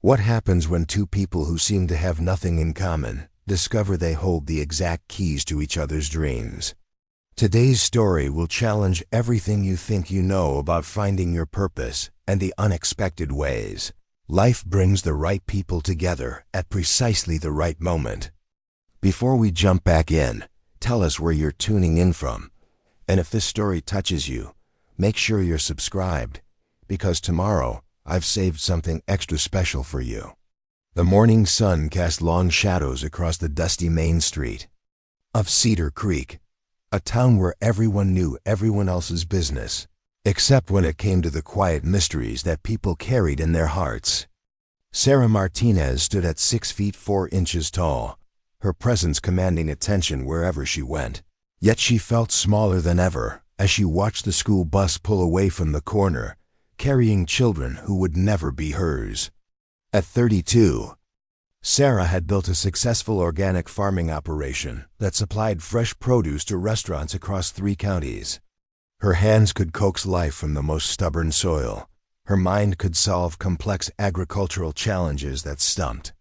What happens when two people who seem to have nothing in common discover they hold the exact keys to each other's dreams? Today's story will challenge everything you think you know about finding your purpose and the unexpected ways life brings the right people together at precisely the right moment. Before we jump back in, tell us where you're tuning in from. And if this story touches you, make sure you're subscribed, because tomorrow I've saved something extra special for you. The morning sun cast long shadows across the dusty main street of Cedar Creek, a town where everyone knew everyone else's business, except when it came to the quiet mysteries that people carried in their hearts. Sarah Martinez stood at 6 feet 4 inches tall, her presence commanding attention wherever she went. Yet she felt smaller than ever as she watched the school bus pull away from the corner, carrying children who would never be hers. At 32, Sarah had built a successful organic farming operation that supplied fresh produce to restaurants across 3 counties. Her hands could coax life from the most stubborn soil. Her mind could solve complex agricultural challenges that stumped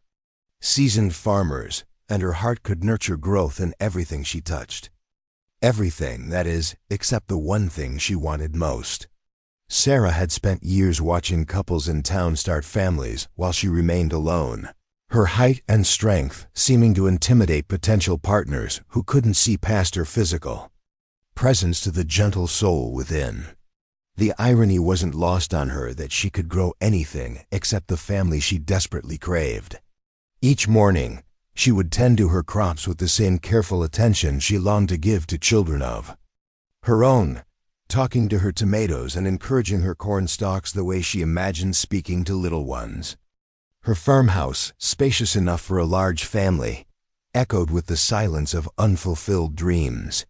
seasoned farmers, and her heart could nurture growth in everything she touched. Everything, that is, except the one thing she wanted most. Sarah had spent years watching couples in town start families while she remained alone, her height and strength seeming to intimidate potential partners who couldn't see past her physical presence to the gentle soul within. The irony wasn't lost on her that she could grow anything except the family she desperately craved. Each morning, she would tend to her crops with the same careful attention she longed to give to children of her own, talking to her tomatoes and encouraging her corn stalks the way she imagined speaking to little ones. Her farmhouse, spacious enough for a large family, echoed with the silence of unfulfilled dreams.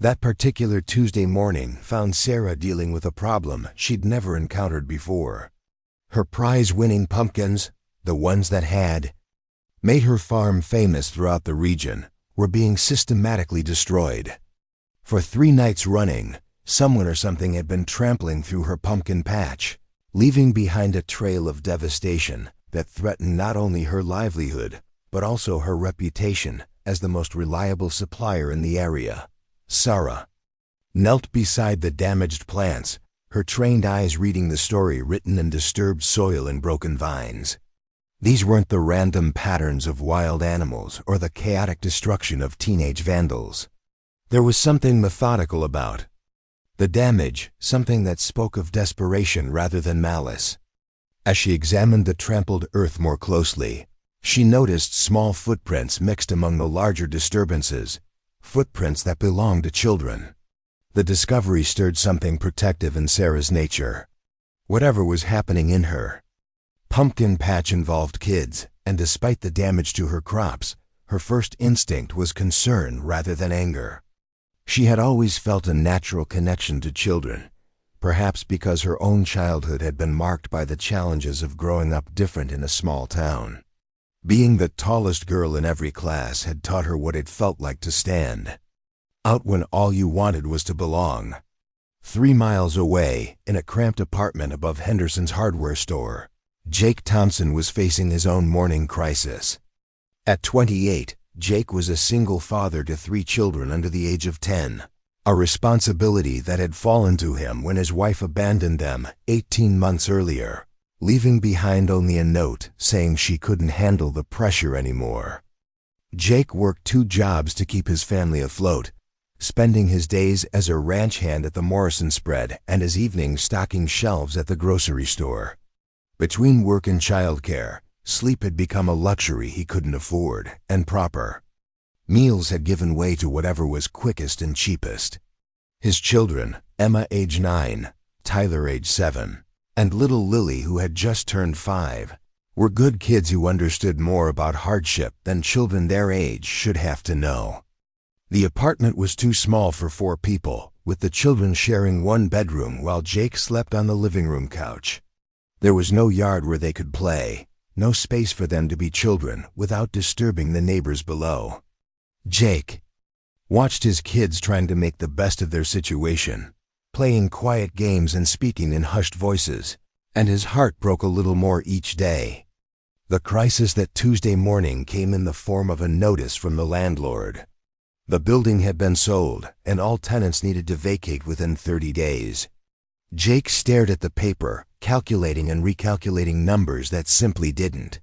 That particular Tuesday morning found Sarah dealing with a problem she'd never encountered before. Her prize-winning pumpkins, the ones that had made her farm famous throughout the region, were being systematically destroyed. For 3 nights running, someone or something had been trampling through her pumpkin patch, leaving behind a trail of devastation that threatened not only her livelihood, but also her reputation as the most reliable supplier in the area. Sarah knelt beside the damaged plants, her trained eyes reading the story written in disturbed soil and broken vines. These weren't the random patterns of wild animals or the chaotic destruction of teenage vandals. There was something methodical about the damage, something that spoke of desperation rather than malice. As she examined the trampled earth more closely, she noticed small footprints mixed among the larger disturbances, footprints that belonged to children. The discovery stirred something protective in Sarah's nature. Whatever was happening in her pumpkin patch involved kids, and despite the damage to her crops, her first instinct was concern rather than anger. She had always felt a natural connection to children, perhaps because her own childhood had been marked by the challenges of growing up different in a small town. Being the tallest girl in every class had taught her what it felt like to stand out when all you wanted was to belong. 3 miles away, in a cramped apartment above Henderson's hardware store, Jake Thompson was facing his own morning crisis. At 28, Jake was a single father to 3 children under the age of 10, a responsibility that had fallen to him when his wife abandoned them 18 months earlier, leaving behind only a note saying she couldn't handle the pressure anymore. Jake worked 2 jobs to keep his family afloat, spending his days as a ranch hand at the Morrison spread and his evenings stocking shelves at the grocery store. Between work and childcare, sleep had become a luxury he couldn't afford, and proper meals had given way to whatever was quickest and cheapest. His children, Emma age 9, Tyler age 7, and little Lily who had just turned 5, were good kids who understood more about hardship than children their age should have to know. The apartment was too small for 4 people, with the children sharing 1 bedroom while Jake slept on the living room couch. There was no yard where they could play, no space for them to be children without disturbing the neighbors below. Jake watched his kids trying to make the best of their situation, playing quiet games and speaking in hushed voices, and his heart broke a little more each day. The crisis that Tuesday morning came in the form of a notice from the landlord. The building had been sold, and all tenants needed to vacate within 30 days. Jake stared at the paper, calculating and recalculating numbers that simply didn't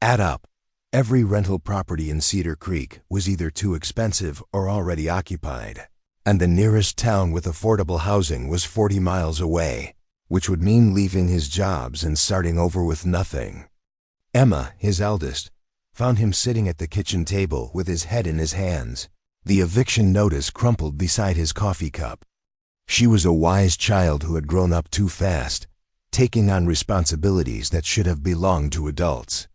add up. Every rental property in Cedar Creek was either too expensive or already occupied, and the nearest town with affordable housing was 40 miles away, which would mean leaving his jobs and starting over with nothing. Emma, his eldest, found him sitting at the kitchen table with his head in his hands, the eviction notice crumpled beside his coffee cup. She was a wise child who had grown up too fast, taking on responsibilities that should have belonged to adults.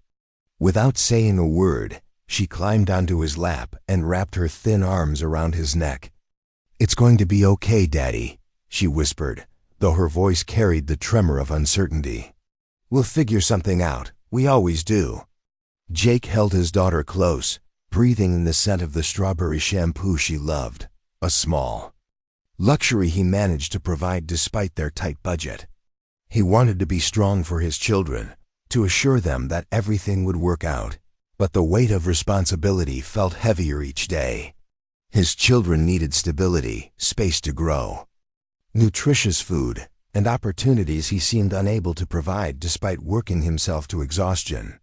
Without saying a word, she climbed onto his lap and wrapped her thin arms around his neck. "It's going to be okay, Daddy," she whispered, though her voice carried the tremor of uncertainty. "We'll figure something out. We always do." Jake held his daughter close, breathing in the scent of the strawberry shampoo she loved, a small luxury he managed to provide despite their tight budget. He wanted to be strong for his children, to assure them that everything would work out, but the weight of responsibility felt heavier each day. His children needed stability, space to grow, nutritious food, and opportunities he seemed unable to provide despite working himself to exhaustion.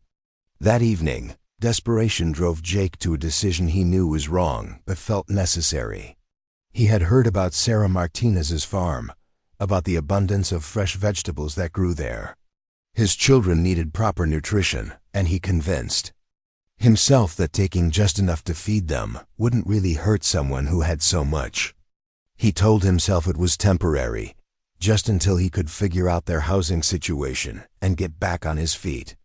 That evening, desperation drove Jake to a decision he knew was wrong but felt necessary. He had heard about Sarah Martinez's farm, about the abundance of fresh vegetables that grew there. His children needed proper nutrition, and he convinced himself that taking just enough to feed them wouldn't really hurt someone who had so much. He told himself it was temporary, just until he could figure out their housing situation and get back on his feet.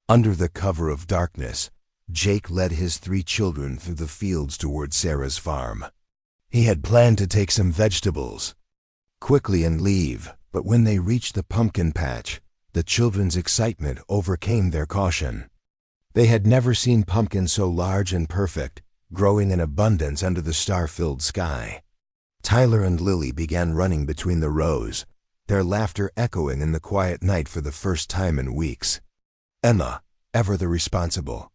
Under the cover of darkness, Jake led his 3 children through the fields toward Sarah's farm. He had planned to take some vegetables quickly and leave, but when they reached the pumpkin patch, the children's excitement overcame their caution. They had never seen pumpkins so large and perfect, growing in abundance under the star-filled sky. Tyler and Lily began running between the rows, their laughter echoing in the quiet night for the first time in weeks. Emma, ever the responsible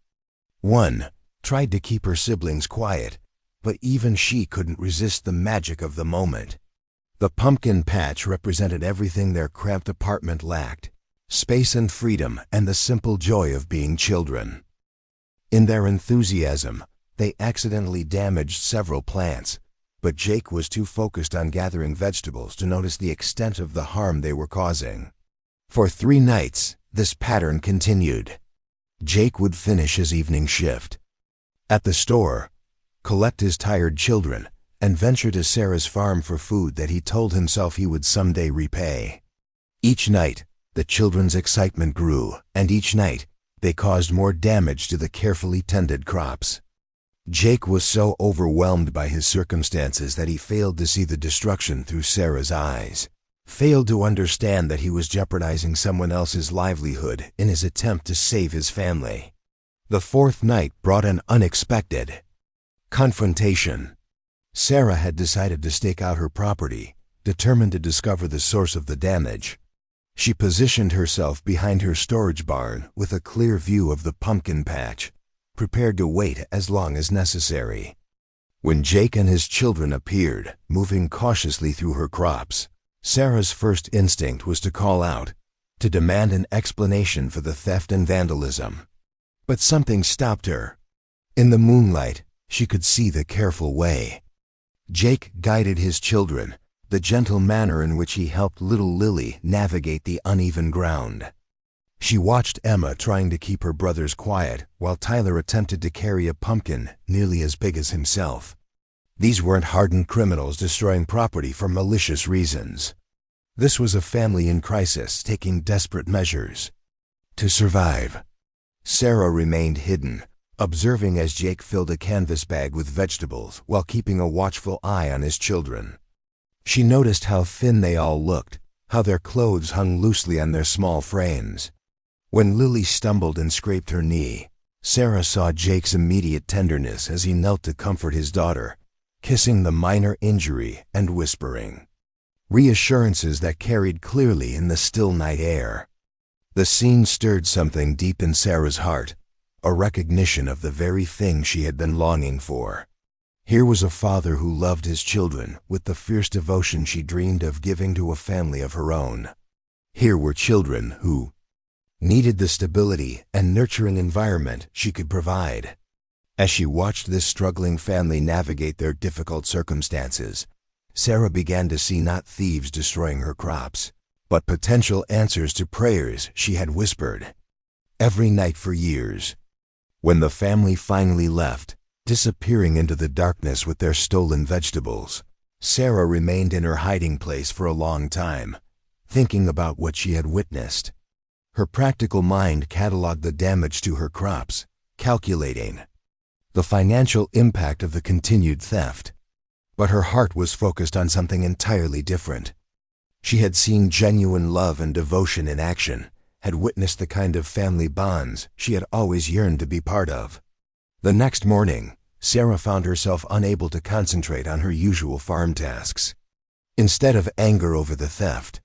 one, tried to keep her siblings quiet, but even she couldn't resist the magic of the moment. The pumpkin patch represented everything their cramped apartment lacked: space and freedom and the simple joy of being children. In their enthusiasm, they accidentally damaged several plants, but Jake was too focused on gathering vegetables to notice the extent of the harm they were causing. For 3 nights, this pattern continued. Jake would finish his evening shift at the store, collect his tired children, and venture to Sarah's farm for food that he told himself he would someday repay. Each night, the children's excitement grew, and each night, they caused more damage to the carefully tended crops. Jake was so overwhelmed by his circumstances that he failed to see the destruction through Sarah's eyes, failed to understand that he was jeopardizing someone else's livelihood in his attempt to save his family. The 4th night brought an unexpected confrontation. Sarah had decided to stake out her property, determined to discover the source of the damage. She positioned herself behind her storage barn with a clear view of the pumpkin patch, prepared to wait as long as necessary. When Jake and his children appeared, moving cautiously through her crops, Sarah's first instinct was to call out, to demand an explanation for the theft and vandalism. But something stopped her. In the moonlight, she could see the careful way Jake guided his children, the gentle manner in which he helped little Lily navigate the uneven ground. She watched Emma trying to keep her brothers quiet while Tyler attempted to carry a pumpkin nearly as big as himself. These weren't hardened criminals destroying property for malicious reasons. This was a family in crisis taking desperate measures to survive. Sarah remained hidden, observing as Jake filled a canvas bag with vegetables while keeping a watchful eye on his children. She noticed how thin they all looked, how their clothes hung loosely on their small frames. When Lily stumbled and scraped her knee, Sarah saw Jake's immediate tenderness as he knelt to comfort his daughter, kissing the minor injury and whispering reassurances that carried clearly in the still night air. The scene stirred something deep in Sarah's heart, a recognition of the very thing she had been longing for. Here was a father who loved his children with the fierce devotion she dreamed of giving to a family of her own. Here were children who needed the stability and nurturing environment she could provide. As she watched this struggling family navigate their difficult circumstances, Sarah began to see not thieves destroying her crops, but potential answers to prayers she had whispered every night for years. When the family finally left, disappearing into the darkness with their stolen vegetables, Sarah remained in her hiding place for a long time, thinking about what she had witnessed. Her practical mind cataloged the damage to her crops, calculating the financial impact of the continued theft. But her heart was focused on something entirely different. She had seen genuine love and devotion in action, had witnessed the kind of family bonds she had always yearned to be part of. The next morning, Sarah found herself unable to concentrate on her usual farm tasks. Instead of anger over the theft,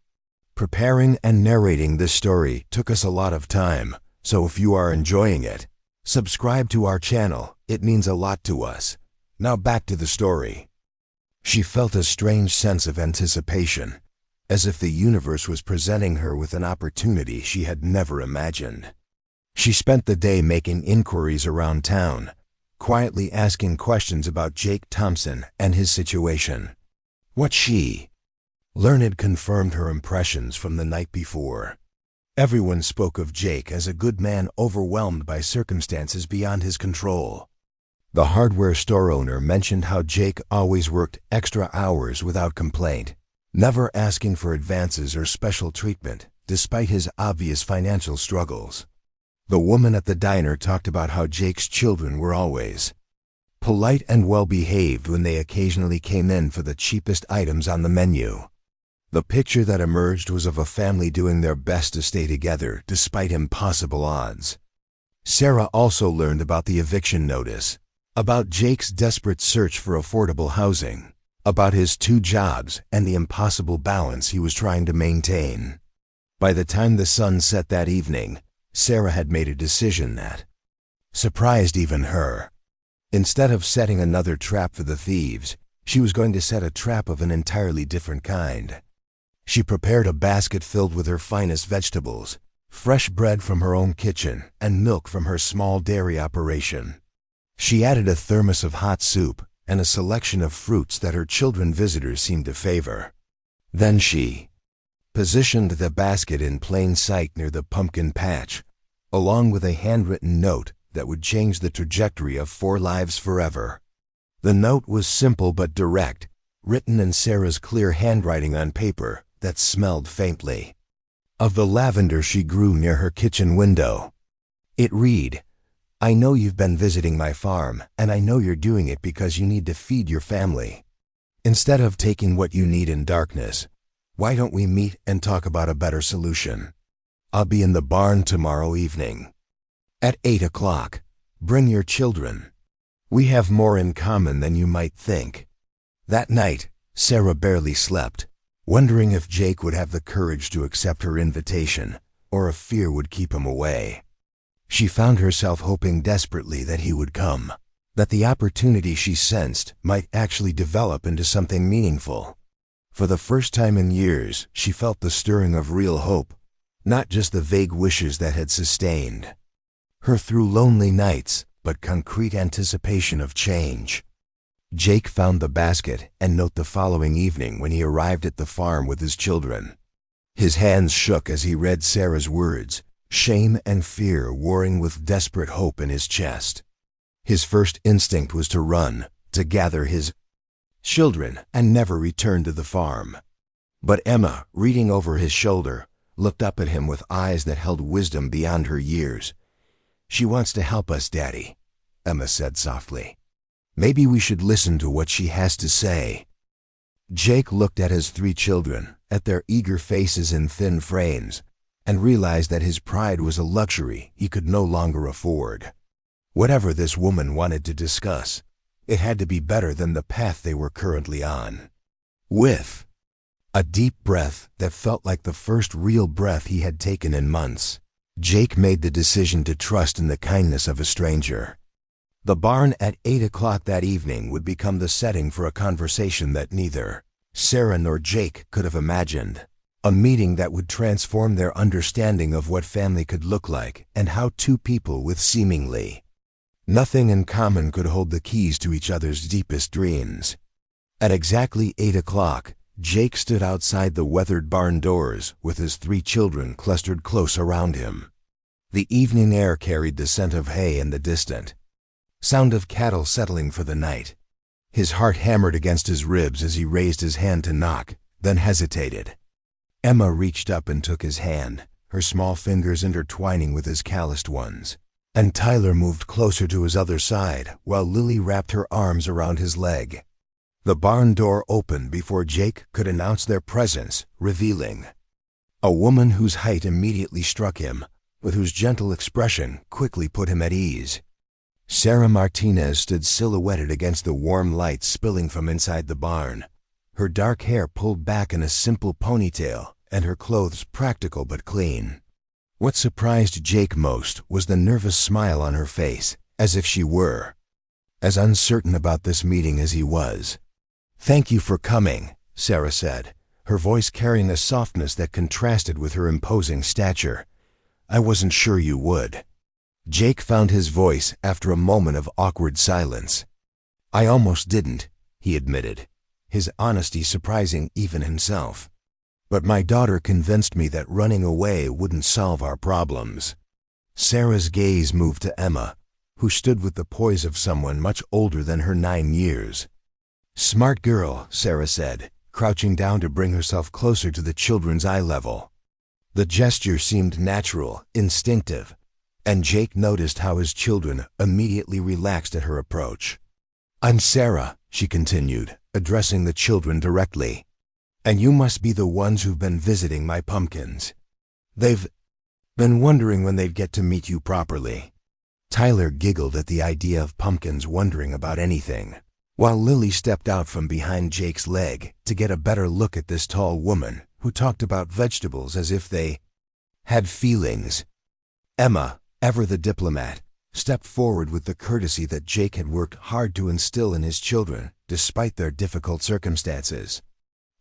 preparing and narrating this story took us a lot of time, so if you are enjoying it, subscribe to our channel. It means a lot to us. Now back to the story. She felt a strange sense of anticipation, as if the universe was presenting her with an opportunity she had never imagined. She spent the day making inquiries around town, quietly asking questions about Jake Thompson and his situation. What she learned confirmed her impressions from the night before. Everyone spoke of Jake as a good man overwhelmed by circumstances beyond his control. The hardware store owner mentioned how Jake always worked extra hours without complaint, never asking for advances or special treatment, despite his obvious financial struggles. The woman at the diner talked about how Jake's children were always polite and well-behaved when they occasionally came in for the cheapest items on the menu. The picture that emerged was of a family doing their best to stay together despite impossible odds. Sarah also learned about the eviction notice, about Jake's desperate search for affordable housing, about his 2 jobs and the impossible balance he was trying to maintain. By the time the sun set that evening, Sarah had made a decision that surprised even her. Instead of setting another trap for the thieves, she was going to set a trap of an entirely different kind. She prepared a basket filled with her finest vegetables, fresh bread from her own kitchen, and milk from her small dairy operation. She added a thermos of hot soup and a selection of fruits that her children visitors seemed to favor. Then she positioned the basket in plain sight near the pumpkin patch, along with a handwritten note that would change the trajectory of 4 lives forever. The note was simple but direct, written in Sarah's clear handwriting on paper that smelled faintly of the lavender she grew near her kitchen window. It read, "I know you've been visiting my farm, and I know you're doing it because you need to feed your family. Instead of taking what you need in darkness, why don't we meet and talk about a better solution? I'll be in the barn tomorrow evening at 8 o'clock. Bring your children. We have more in common than you might think." That night, Sarah barely slept, wondering if Jake would have the courage to accept her invitation, or if fear would keep him away. She found herself hoping desperately that he would come, that the opportunity she sensed might actually develop into something meaningful. For the first time in years, she felt the stirring of real hope, not just the vague wishes that had sustained her through lonely nights, but concrete anticipation of change. Jake found the basket and note the following evening when he arrived at the farm with his children. His hands shook as he read Sarah's words, shame and fear warring with desperate hope in his chest. His first instinct was to run, to gather his children, and never return to the farm. But Emma, reading over his shoulder, looked up at him with eyes that held wisdom beyond her years. "She wants to help us, Daddy," Emma said softly. "Maybe we should listen to what she has to say." Jake looked at his 3 children, at their eager faces in thin frames, and realized that his pride was a luxury he could no longer afford. Whatever this woman wanted to discuss, it had to be better than the path they were currently on. With A deep breath that felt like the first real breath he had taken in months. Jake made the decision to trust in the kindness of a stranger. The barn at 8 o'clock that evening would become the setting for a conversation that neither Sarah nor Jake could have imagined. A meeting that would transform their understanding of what family could look like and how two people with seemingly nothing in common could hold the keys to each other's deepest dreams. At exactly 8 o'clock, Jake stood outside the weathered barn doors with his 3 children clustered close around him. The evening air carried the scent of hay and the distant sound of cattle settling for the night. His heart hammered against his ribs as he raised his hand to knock, then hesitated. Emma reached up and took his hand, her small fingers intertwining with his calloused ones. And Tyler moved closer to his other side while Lily wrapped her arms around his leg. The barn door opened before Jake could announce their presence, revealing a woman whose height immediately struck him, but whose gentle expression quickly put him at ease. Sarah Martinez stood silhouetted against the warm light spilling from inside the barn, her dark hair pulled back in a simple ponytail and her clothes practical but clean. What surprised Jake most was the nervous smile on her face, as if she were as uncertain about this meeting as he was. "Thank you for coming," Sarah said, her voice carrying a softness that contrasted with her imposing stature. "I wasn't sure you would." Jake found his voice after a moment of awkward silence. "I almost didn't," he admitted, his honesty surprising even himself. "But my daughter convinced me that running away wouldn't solve our problems." Sarah's gaze moved to Emma, who stood with the poise of someone much older than her 9 years. "Smart girl," Sarah said, crouching down to bring herself closer to the children's eye level. The gesture seemed natural, instinctive, and Jake noticed how his children immediately relaxed at her approach. "I'm Sarah," she continued, addressing the children directly. "And you must be the ones who've been visiting my pumpkins. They've been wondering when they'd get to meet you properly." Tyler giggled at the idea of pumpkins wondering about anything, while Lily stepped out from behind Jake's leg to get a better look at this tall woman who talked about vegetables as if they had feelings. Emma, ever the diplomat, stepped forward with the courtesy that Jake had worked hard to instill in his children, despite their difficult circumstances.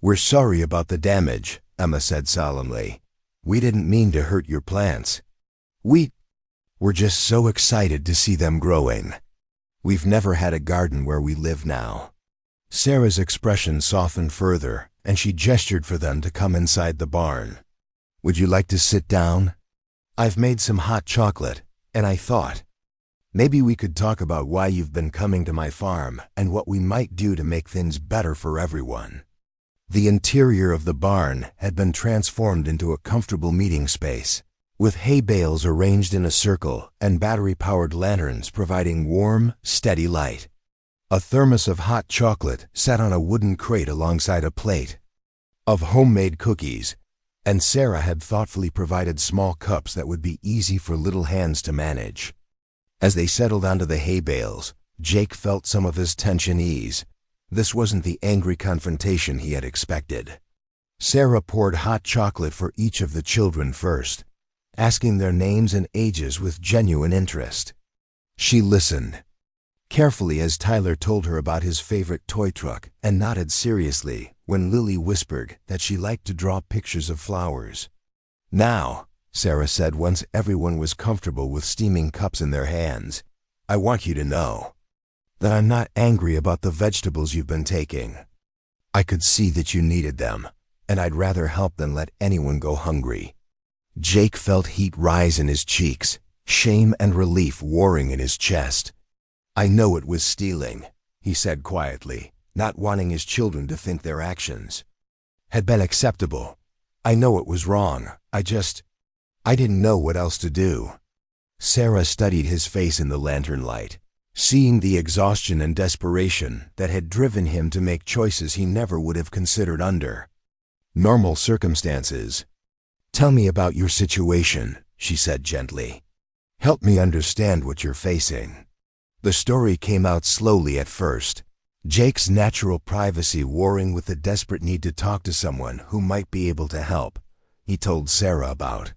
"We're sorry about the damage," Emma said solemnly. "We didn't mean to hurt your plants. We're just so excited to see them growing. We've never had a garden where we live now." Sarah's expression softened further, and she gestured for them to come inside the barn. "Would you like to sit down? I've made some hot chocolate, and I thought maybe we could talk about why you've been coming to my farm and what we might do to make things better for everyone." The interior of the barn had been transformed into a comfortable meeting space, with hay bales arranged in a circle and battery-powered lanterns providing warm, steady light. A thermos of hot chocolate sat on a wooden crate alongside a plate of homemade cookies, and Sarah had thoughtfully provided small cups that would be easy for little hands to manage. As they settled onto the hay bales, Jake felt some of his tension ease. This wasn't the angry confrontation he had expected. Sarah poured hot chocolate for each of the children first, asking their names and ages with genuine interest. She listened carefully as Tyler told her about his favorite toy truck and nodded seriously when Lily whispered that she liked to draw pictures of flowers. "Now," Sarah said once everyone was comfortable with steaming cups in their hands, "I want you to know that I'm not angry about the vegetables you've been taking. I could see that you needed them, and I'd rather help than let anyone go hungry." Jake felt heat rise in his cheeks, shame and relief warring in his chest. "I know it was stealing," he said quietly, not wanting his children to think their actions had been acceptable. "I know it was wrong. I didn't know what else to do." Sarah studied his face in the lantern light, seeing the exhaustion and desperation that had driven him to make choices he never would have considered under normal circumstances. "Tell me about your situation," she said gently. "Help me understand what you're facing." The story came out slowly at first, Jake's natural privacy warring with the desperate need to talk to someone who might be able to help. He told Sarah about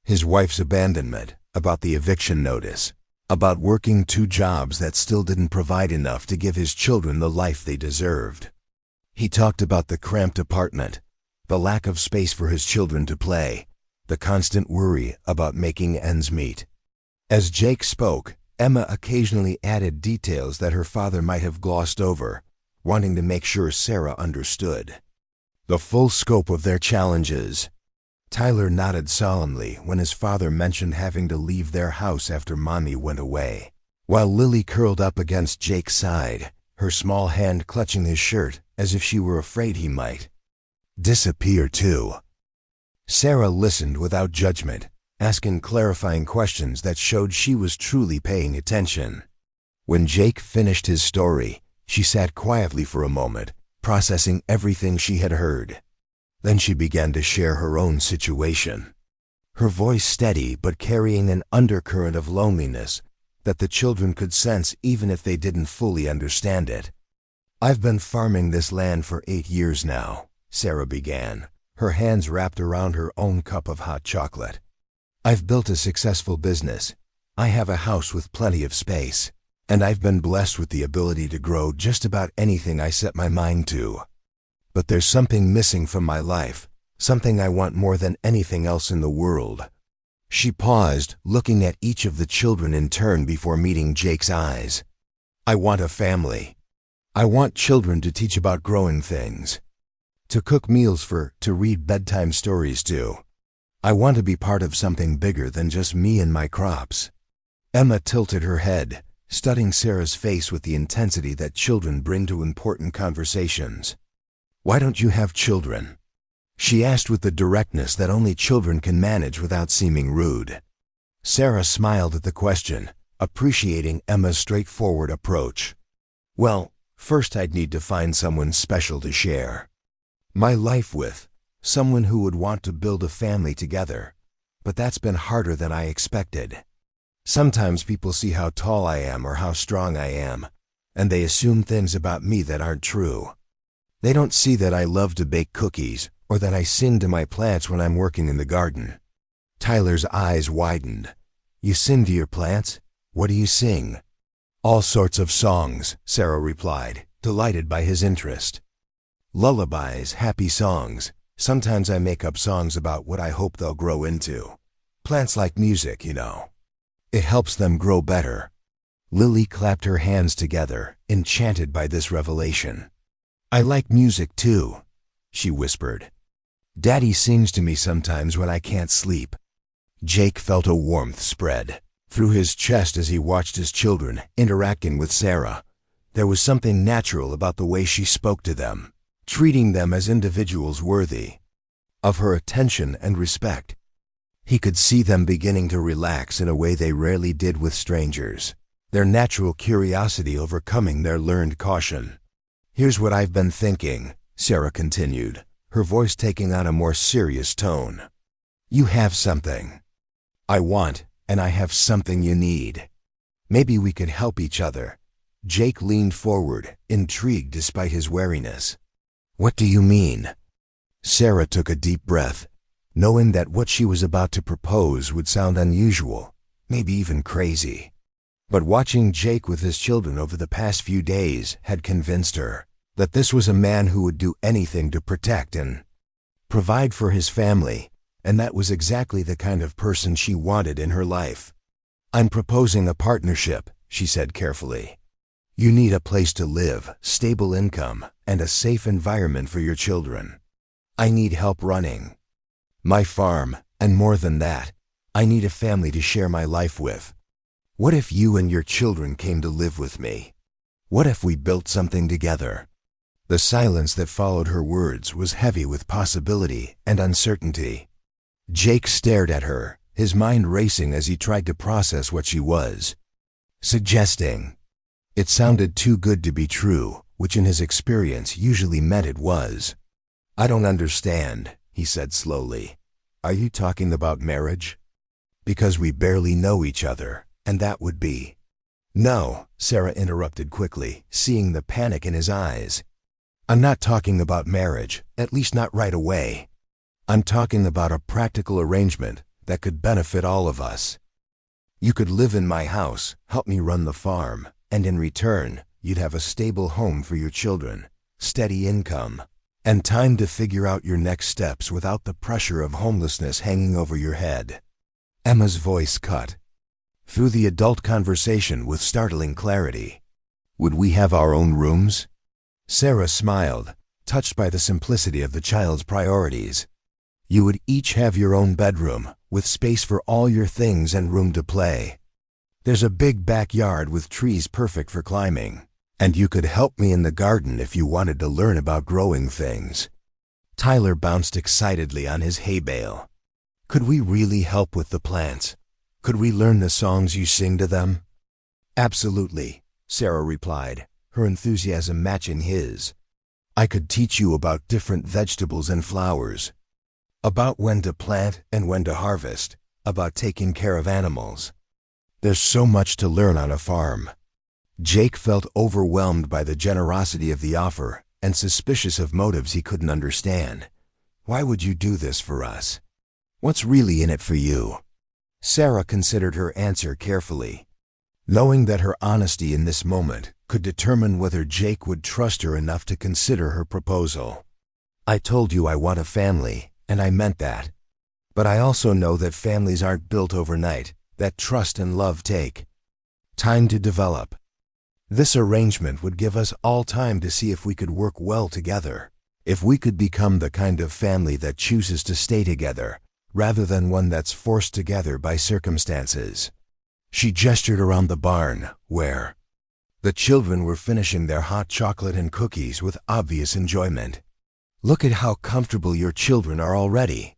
his wife's abandonment, about the eviction notice, about working 2 jobs that still didn't provide enough to give his children the life they deserved. He talked about the cramped apartment, the lack of space for his children to play, the constant worry about making ends meet. As Jake spoke, Emma occasionally added details that her father might have glossed over, wanting to make sure Sarah understood the full scope of their challenges. Tyler nodded solemnly when his father mentioned having to leave their house after Mommy went away, while Lily curled up against Jake's side, her small hand clutching his shirt as if she were afraid he might disappear too. Sarah listened without judgment, asking clarifying questions that showed she was truly paying attention. When Jake finished his story, she sat quietly for a moment, processing everything she had heard. Then she began to share her own situation, her voice steady but carrying an undercurrent of loneliness that the children could sense even if they didn't fully understand it. "I've been farming this land for 8 years now," Sarah began, her hands wrapped around her own cup of hot chocolate. "I've built a successful business. I have a house with plenty of space, and I've been blessed with the ability to grow just about anything I set my mind to. But there's something missing from my life, something I want more than anything else in the world." She paused, looking at each of the children in turn before meeting Jake's eyes. "I want a family. I want children to teach about growing things, to cook meals for, to read bedtime stories to. I want to be part of something bigger than just me and my crops." Emma tilted her head, studying Sarah's face with the intensity that children bring to important conversations. "Why don't you have children?" she asked with the directness that only children can manage without seeming rude. Sarah smiled at the question, appreciating Emma's straightforward approach. "Well, first I'd need to find someone special to share my life with, someone who would want to build a family together. But that's been harder than I expected. Sometimes people see how tall I am or how strong I am, and they assume things about me that aren't true. They don't see that I love to bake cookies or that I sing to my plants when I'm working in the garden." Tyler's eyes widened. "You sing to your plants? What do you sing?" "All sorts of songs," Sarah replied, delighted by his interest. "Lullabies, happy songs. Sometimes I make up songs about what I hope they'll grow into. Plants like music, you know. It helps them grow better." Lily clapped her hands together, enchanted by this revelation. "I like music too," she whispered. "Daddy sings to me sometimes when I can't sleep." Jake felt a warmth spread through his chest as he watched his children interacting with Sarah. There was something natural about the way she spoke to them, treating them as individuals worthy of her attention and respect. He could see them beginning to relax in a way they rarely did with strangers, their natural curiosity overcoming their learned caution. "Here's what I've been thinking," Sarah continued, her voice taking on a more serious tone. "You have something I want, and I have something you need. Maybe we could help each other." Jake leaned forward, intrigued despite his wariness. "What do you mean?" Sarah took a deep breath, knowing that what she was about to propose would sound unusual, maybe even crazy. But watching Jake with his children over the past few days had convinced her that this was a man who would do anything to protect and provide for his family, and that was exactly the kind of person she wanted in her life. "I'm proposing a partnership," she said carefully. "You need a place to live, stable income, and a safe environment for your children. I need help running my farm, and more than that, I need a family to share my life with. What if you and your children came to live with me? What if we built something together?" The silence that followed her words was heavy with possibility and uncertainty. Jake stared at her, his mind racing as he tried to process what she was suggesting. It sounded too good to be true, which in his experience usually meant it was. "I don't understand," he said slowly. "Are you talking about marriage?" "Because we barely know each other, and that would be No, Sarah interrupted quickly, seeing the panic in his eyes. I'm not talking about marriage, at least not right away. I'm talking about a practical arrangement that could benefit all of us. You could live in my house, help me run the farm, and in return, you'd have a stable home for your children, steady income, and time to figure out your next steps without the pressure of homelessness hanging over your head. Emma's voice cut through the adult conversation with startling clarity. Would we have our own rooms? Sarah smiled, touched by the simplicity of the child's priorities. You would each have your own bedroom, with space for all your things and room to play. There's a big backyard with trees perfect for climbing, and you could help me in the garden if you wanted to learn about growing things. Tyler bounced excitedly on his hay bale. Could we really help with the plants? Could we learn the songs you sing to them? Absolutely, Sarah replied, her enthusiasm matching his. I could teach you about different vegetables and flowers, about when to plant and when to harvest, about taking care of animals. There's so much to learn on a farm. Jake felt overwhelmed by the generosity of the offer and suspicious of motives he couldn't understand. Why would you do this for us? What's really in it for you? Sarah considered her answer carefully, knowing that her honesty in this moment could determine whether Jake would trust her enough to consider her proposal. I told you I want a family, and I meant that. But I also know that families aren't built overnight, that trust and love take time to develop. This arrangement would give us all time to see if we could work well together, if we could become the kind of family that chooses to stay together, rather than one that's forced together by circumstances. She gestured around the barn, where the children were finishing their hot chocolate and cookies with obvious enjoyment. Look at how comfortable your children are already.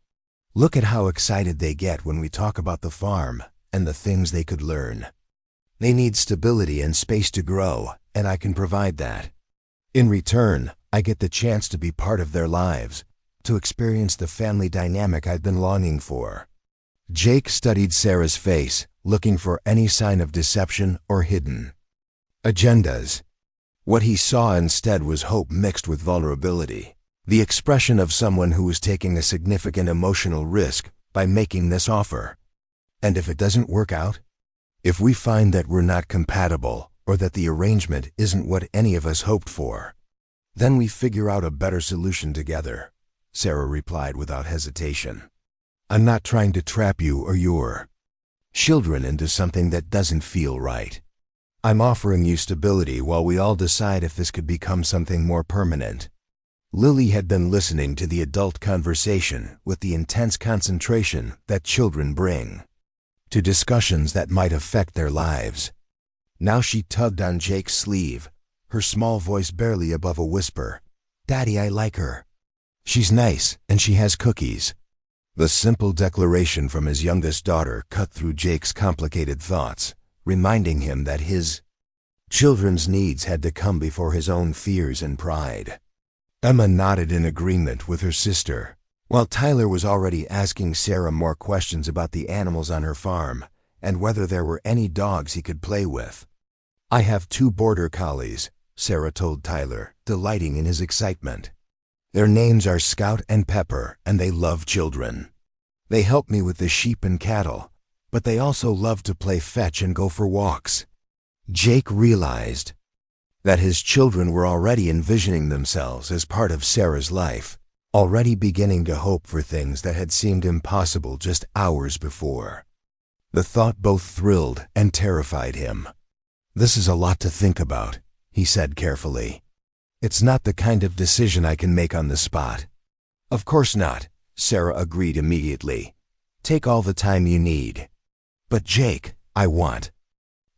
Look at how excited they get when we talk about the farm and the things they could learn. They need stability and space to grow, and I can provide that. In return, I get the chance to be part of their lives, to experience the family dynamic I've been longing for. Jake studied Sarah's face, looking for any sign of deception or hidden agendas. What he saw instead was hope mixed with vulnerability, the expression of someone who was taking a significant emotional risk by making this offer. And if it doesn't work out? If we find that we're not compatible, or that the arrangement isn't what any of us hoped for, then we figure out a better solution together, Sarah replied without hesitation. I'm not trying to trap you or your children into something that doesn't feel right. I'm offering you stability while we all decide if this could become something more permanent. Lily had been listening to the adult conversation with the intense concentration that children bring to discussions that might affect their lives. Now she tugged on Jake's sleeve, her small voice barely above a whisper. Daddy, I like her. She's nice, and she has cookies. The simple declaration from his youngest daughter cut through Jake's complicated thoughts, reminding him that his children's needs had to come before his own fears and pride. Emma nodded in agreement with her sister, while Tyler was already asking Sarah more questions about the animals on her farm and whether there were any dogs he could play with. I have 2 border collies, Sarah told Tyler, delighting in his excitement. Their names are Scout and Pepper, and they love children. They help me with the sheep and cattle, but they also love to play fetch and go for walks. Jake realized that his children were already envisioning themselves as part of Sarah's life, already beginning to hope for things that had seemed impossible just hours before. The thought both thrilled and terrified him. This is a lot to think about, he said carefully. It's not the kind of decision I can make on the spot. Of course not, Sarah agreed immediately. Take all the time you need. But Jake, I want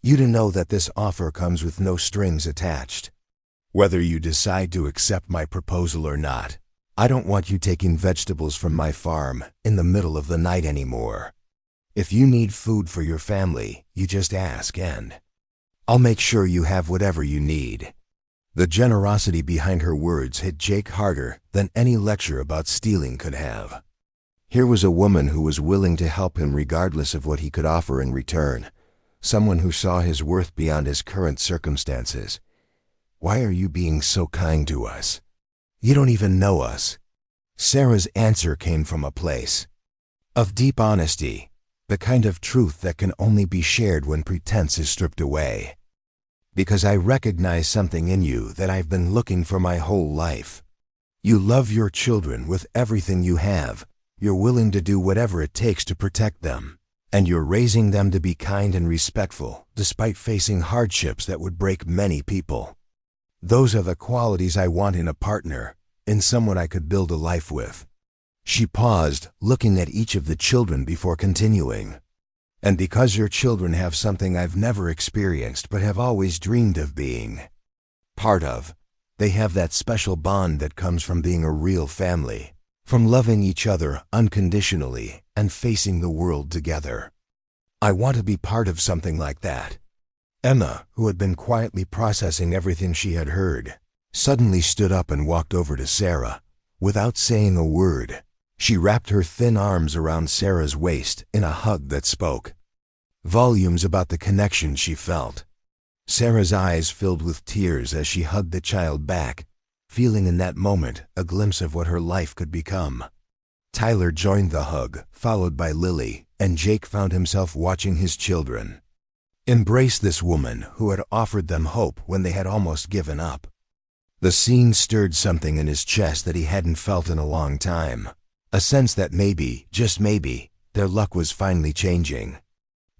you to know that this offer comes with no strings attached. Whether you decide to accept my proposal or not, I don't want you taking vegetables from my farm in the middle of the night anymore. If you need food for your family, you just ask and I'll make sure you have whatever you need. The generosity behind her words hit Jake harder than any lecture about stealing could have. Here was a woman who was willing to help him regardless of what he could offer in return, someone who saw his worth beyond his current circumstances. Why are you being so kind to us? You don't even know us. Sarah's answer came from a place of deep honesty, the kind of truth that can only be shared when pretense is stripped away. Because I recognize something in you that I've been looking for my whole life. You love your children with everything you have. You're willing to do whatever it takes to protect them. And you're raising them to be kind and respectful, despite facing hardships that would break many people. Those are the qualities I want in a partner, in someone I could build a life with. She paused, looking at each of the children before continuing. And because your children have something I've never experienced but have always dreamed of being part of, they have that special bond that comes from being a real family, from loving each other unconditionally and facing the world together. I want to be part of something like that. Emma, who had been quietly processing everything she had heard, suddenly stood up and walked over to Sarah. Without saying a word, she wrapped her thin arms around Sarah's waist in a hug that spoke volumes about the connection she felt. Sarah's eyes filled with tears as she hugged the child back, feeling in that moment a glimpse of what her life could become. Tyler joined the hug, followed by Lily, and Jake found himself watching his children embrace this woman who had offered them hope when they had almost given up. The scene stirred something in his chest that he hadn't felt in a long time, a sense that maybe, just maybe, their luck was finally changing.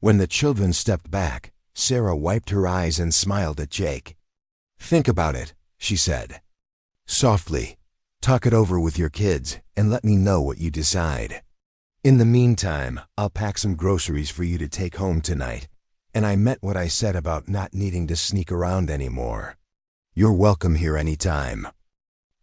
When the children stepped back, Sarah wiped her eyes and smiled at Jake. "Think about it," she said softly. "Talk it over with your kids and let me know what you decide. In the meantime, I'll pack some groceries for you to take home tonight, and I meant what I said about not needing to sneak around anymore. You're welcome here anytime."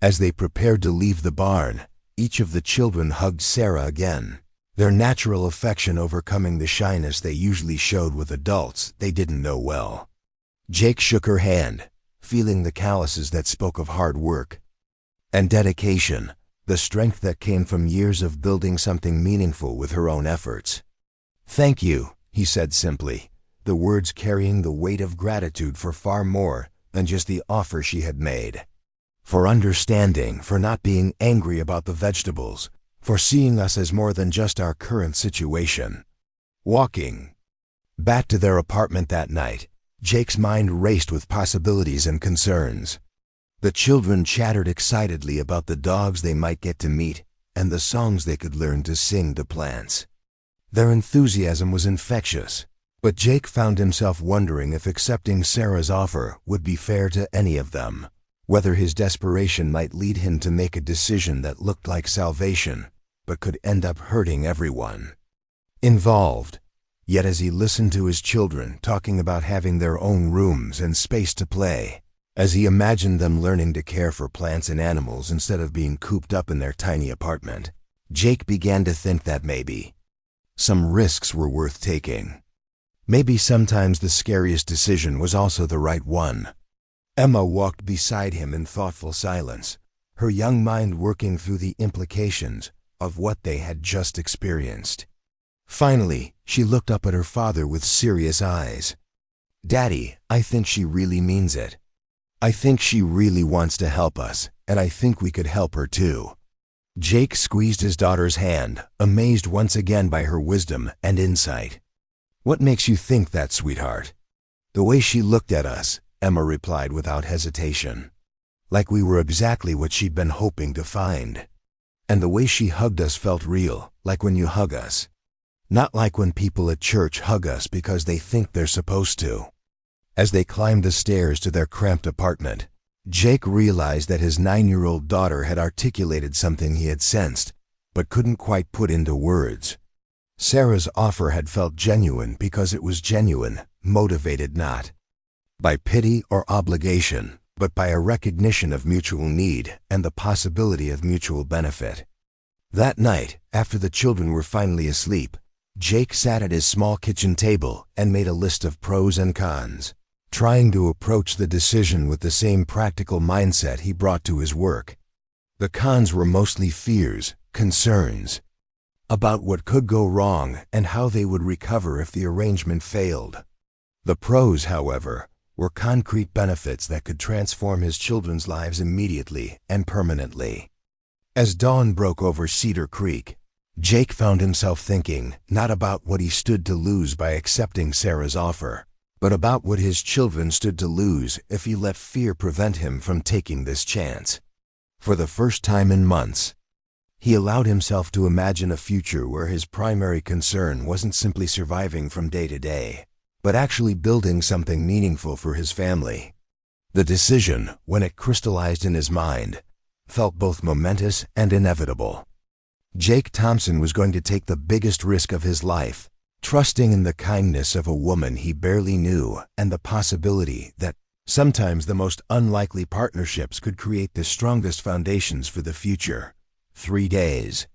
As they prepared to leave the barn, each of the children hugged Sarah again, their natural affection overcoming the shyness they usually showed with adults they didn't know well. Jake shook her hand, feeling the calluses that spoke of hard work and dedication, the strength that came from years of building something meaningful with her own efforts. "Thank you," he said simply, the words carrying the weight of gratitude for far more than just the offer she had made. For understanding, for not being angry about the vegetables, for seeing us as more than just our current situation. Walking back to their apartment that night, Jake's mind raced with possibilities and concerns. The children chattered excitedly about the dogs they might get to meet and the songs they could learn to sing to plants. Their enthusiasm was infectious, but Jake found himself wondering if accepting Sarah's offer would be fair to any of them, whether his desperation might lead him to make a decision that looked like salvation but could end up hurting everyone involved. Yet as he listened to his children talking about having their own rooms and space to play, as he imagined them learning to care for plants and animals instead of being cooped up in their tiny apartment, Jake began to think that maybe some risks were worth taking. Maybe sometimes the scariest decision was also the right one. Emma walked beside him in thoughtful silence, her young mind working through the implications of what they had just experienced. Finally, she looked up at her father with serious eyes. "Daddy, I think she really means it. I think she really wants to help us, and I think we could help her too." Jake squeezed his daughter's hand, amazed once again by her wisdom and insight. "What makes you think that, sweetheart?" "The way she looked at us," Emma replied without hesitation. "Like we were exactly what she'd been hoping to find. And the way she hugged us felt real, like when you hug us. Not like when people at church hug us because they think they're supposed to." As they climbed the stairs to their cramped apartment, Jake realized that his 9-year-old daughter had articulated something he had sensed, but couldn't quite put into words. Sarah's offer had felt genuine because it was genuine, motivated not by pity or obligation, but by a recognition of mutual need and the possibility of mutual benefit. That night, after the children were finally asleep, Jake sat at his small kitchen table and made a list of pros and cons, trying to approach the decision with the same practical mindset he brought to his work. The cons were mostly fears, concerns about what could go wrong and how they would recover if the arrangement failed. The pros, however, were concrete benefits that could transform his children's lives immediately and permanently. As dawn broke over Cedar Creek, Jake found himself thinking not about what he stood to lose by accepting Sarah's offer, but about what his children stood to lose if he let fear prevent him from taking this chance. For the first time in months, he allowed himself to imagine a future where his primary concern wasn't simply surviving from day to day, but actually building something meaningful for his family. The decision, when it crystallized in his mind, felt both momentous and inevitable. Jake Thompson was going to take the biggest risk of his life, trusting in the kindness of a woman he barely knew and the possibility that sometimes the most unlikely partnerships could create the strongest foundations for the future. 3 days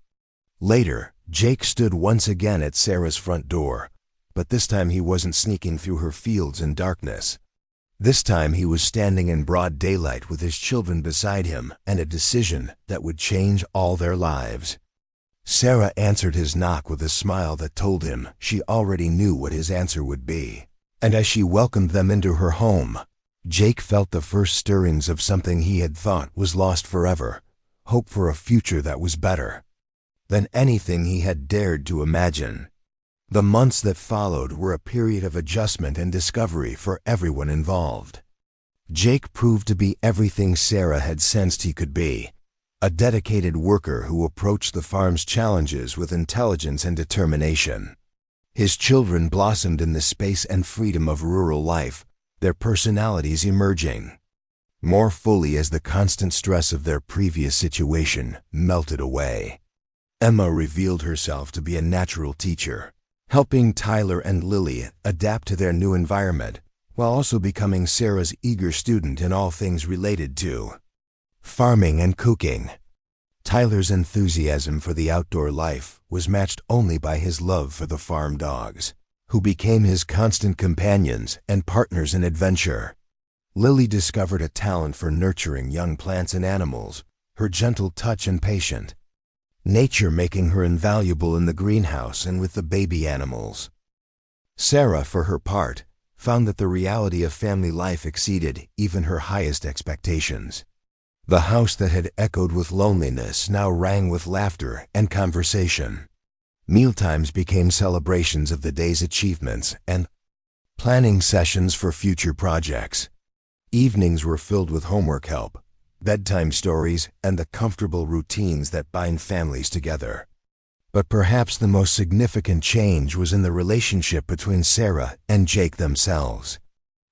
later, Jake stood once again at Sarah's front door, but this time he wasn't sneaking through her fields in darkness. This time he was standing in broad daylight with his children beside him and a decision that would change all their lives. Sarah answered his knock with a smile that told him she already knew what his answer would be. And as she welcomed them into her home, Jake felt the first stirrings of something he had thought was lost forever, hope for a future that was better than anything he had dared to imagine. The months that followed were a period of adjustment and discovery for everyone involved. Jake proved to be everything Sarah had sensed he could be, a dedicated worker who approached the farm's challenges with intelligence and determination. His children blossomed in the space and freedom of rural life, their personalities emerging more fully as the constant stress of their previous situation melted away. Emma revealed herself to be a natural teacher, helping Tyler and Lily adapt to their new environment, while also becoming Sarah's eager student in all things related to farming and cooking. Tyler's enthusiasm for the outdoor life was matched only by his love for the farm dogs, who became his constant companions and partners in adventure. Lily discovered a talent for nurturing young plants and animals, her gentle touch and patient nature making her invaluable in the greenhouse and with the baby animals. Sarah, for her part, found that the reality of family life exceeded even her highest expectations. The house that had echoed with loneliness now rang with laughter and conversation. Mealtimes became celebrations of the day's achievements and planning sessions for future projects. Evenings were filled with homework help, bedtime stories, and the comfortable routines that bind families together. But perhaps the most significant change was in the relationship between Sarah and Jake themselves.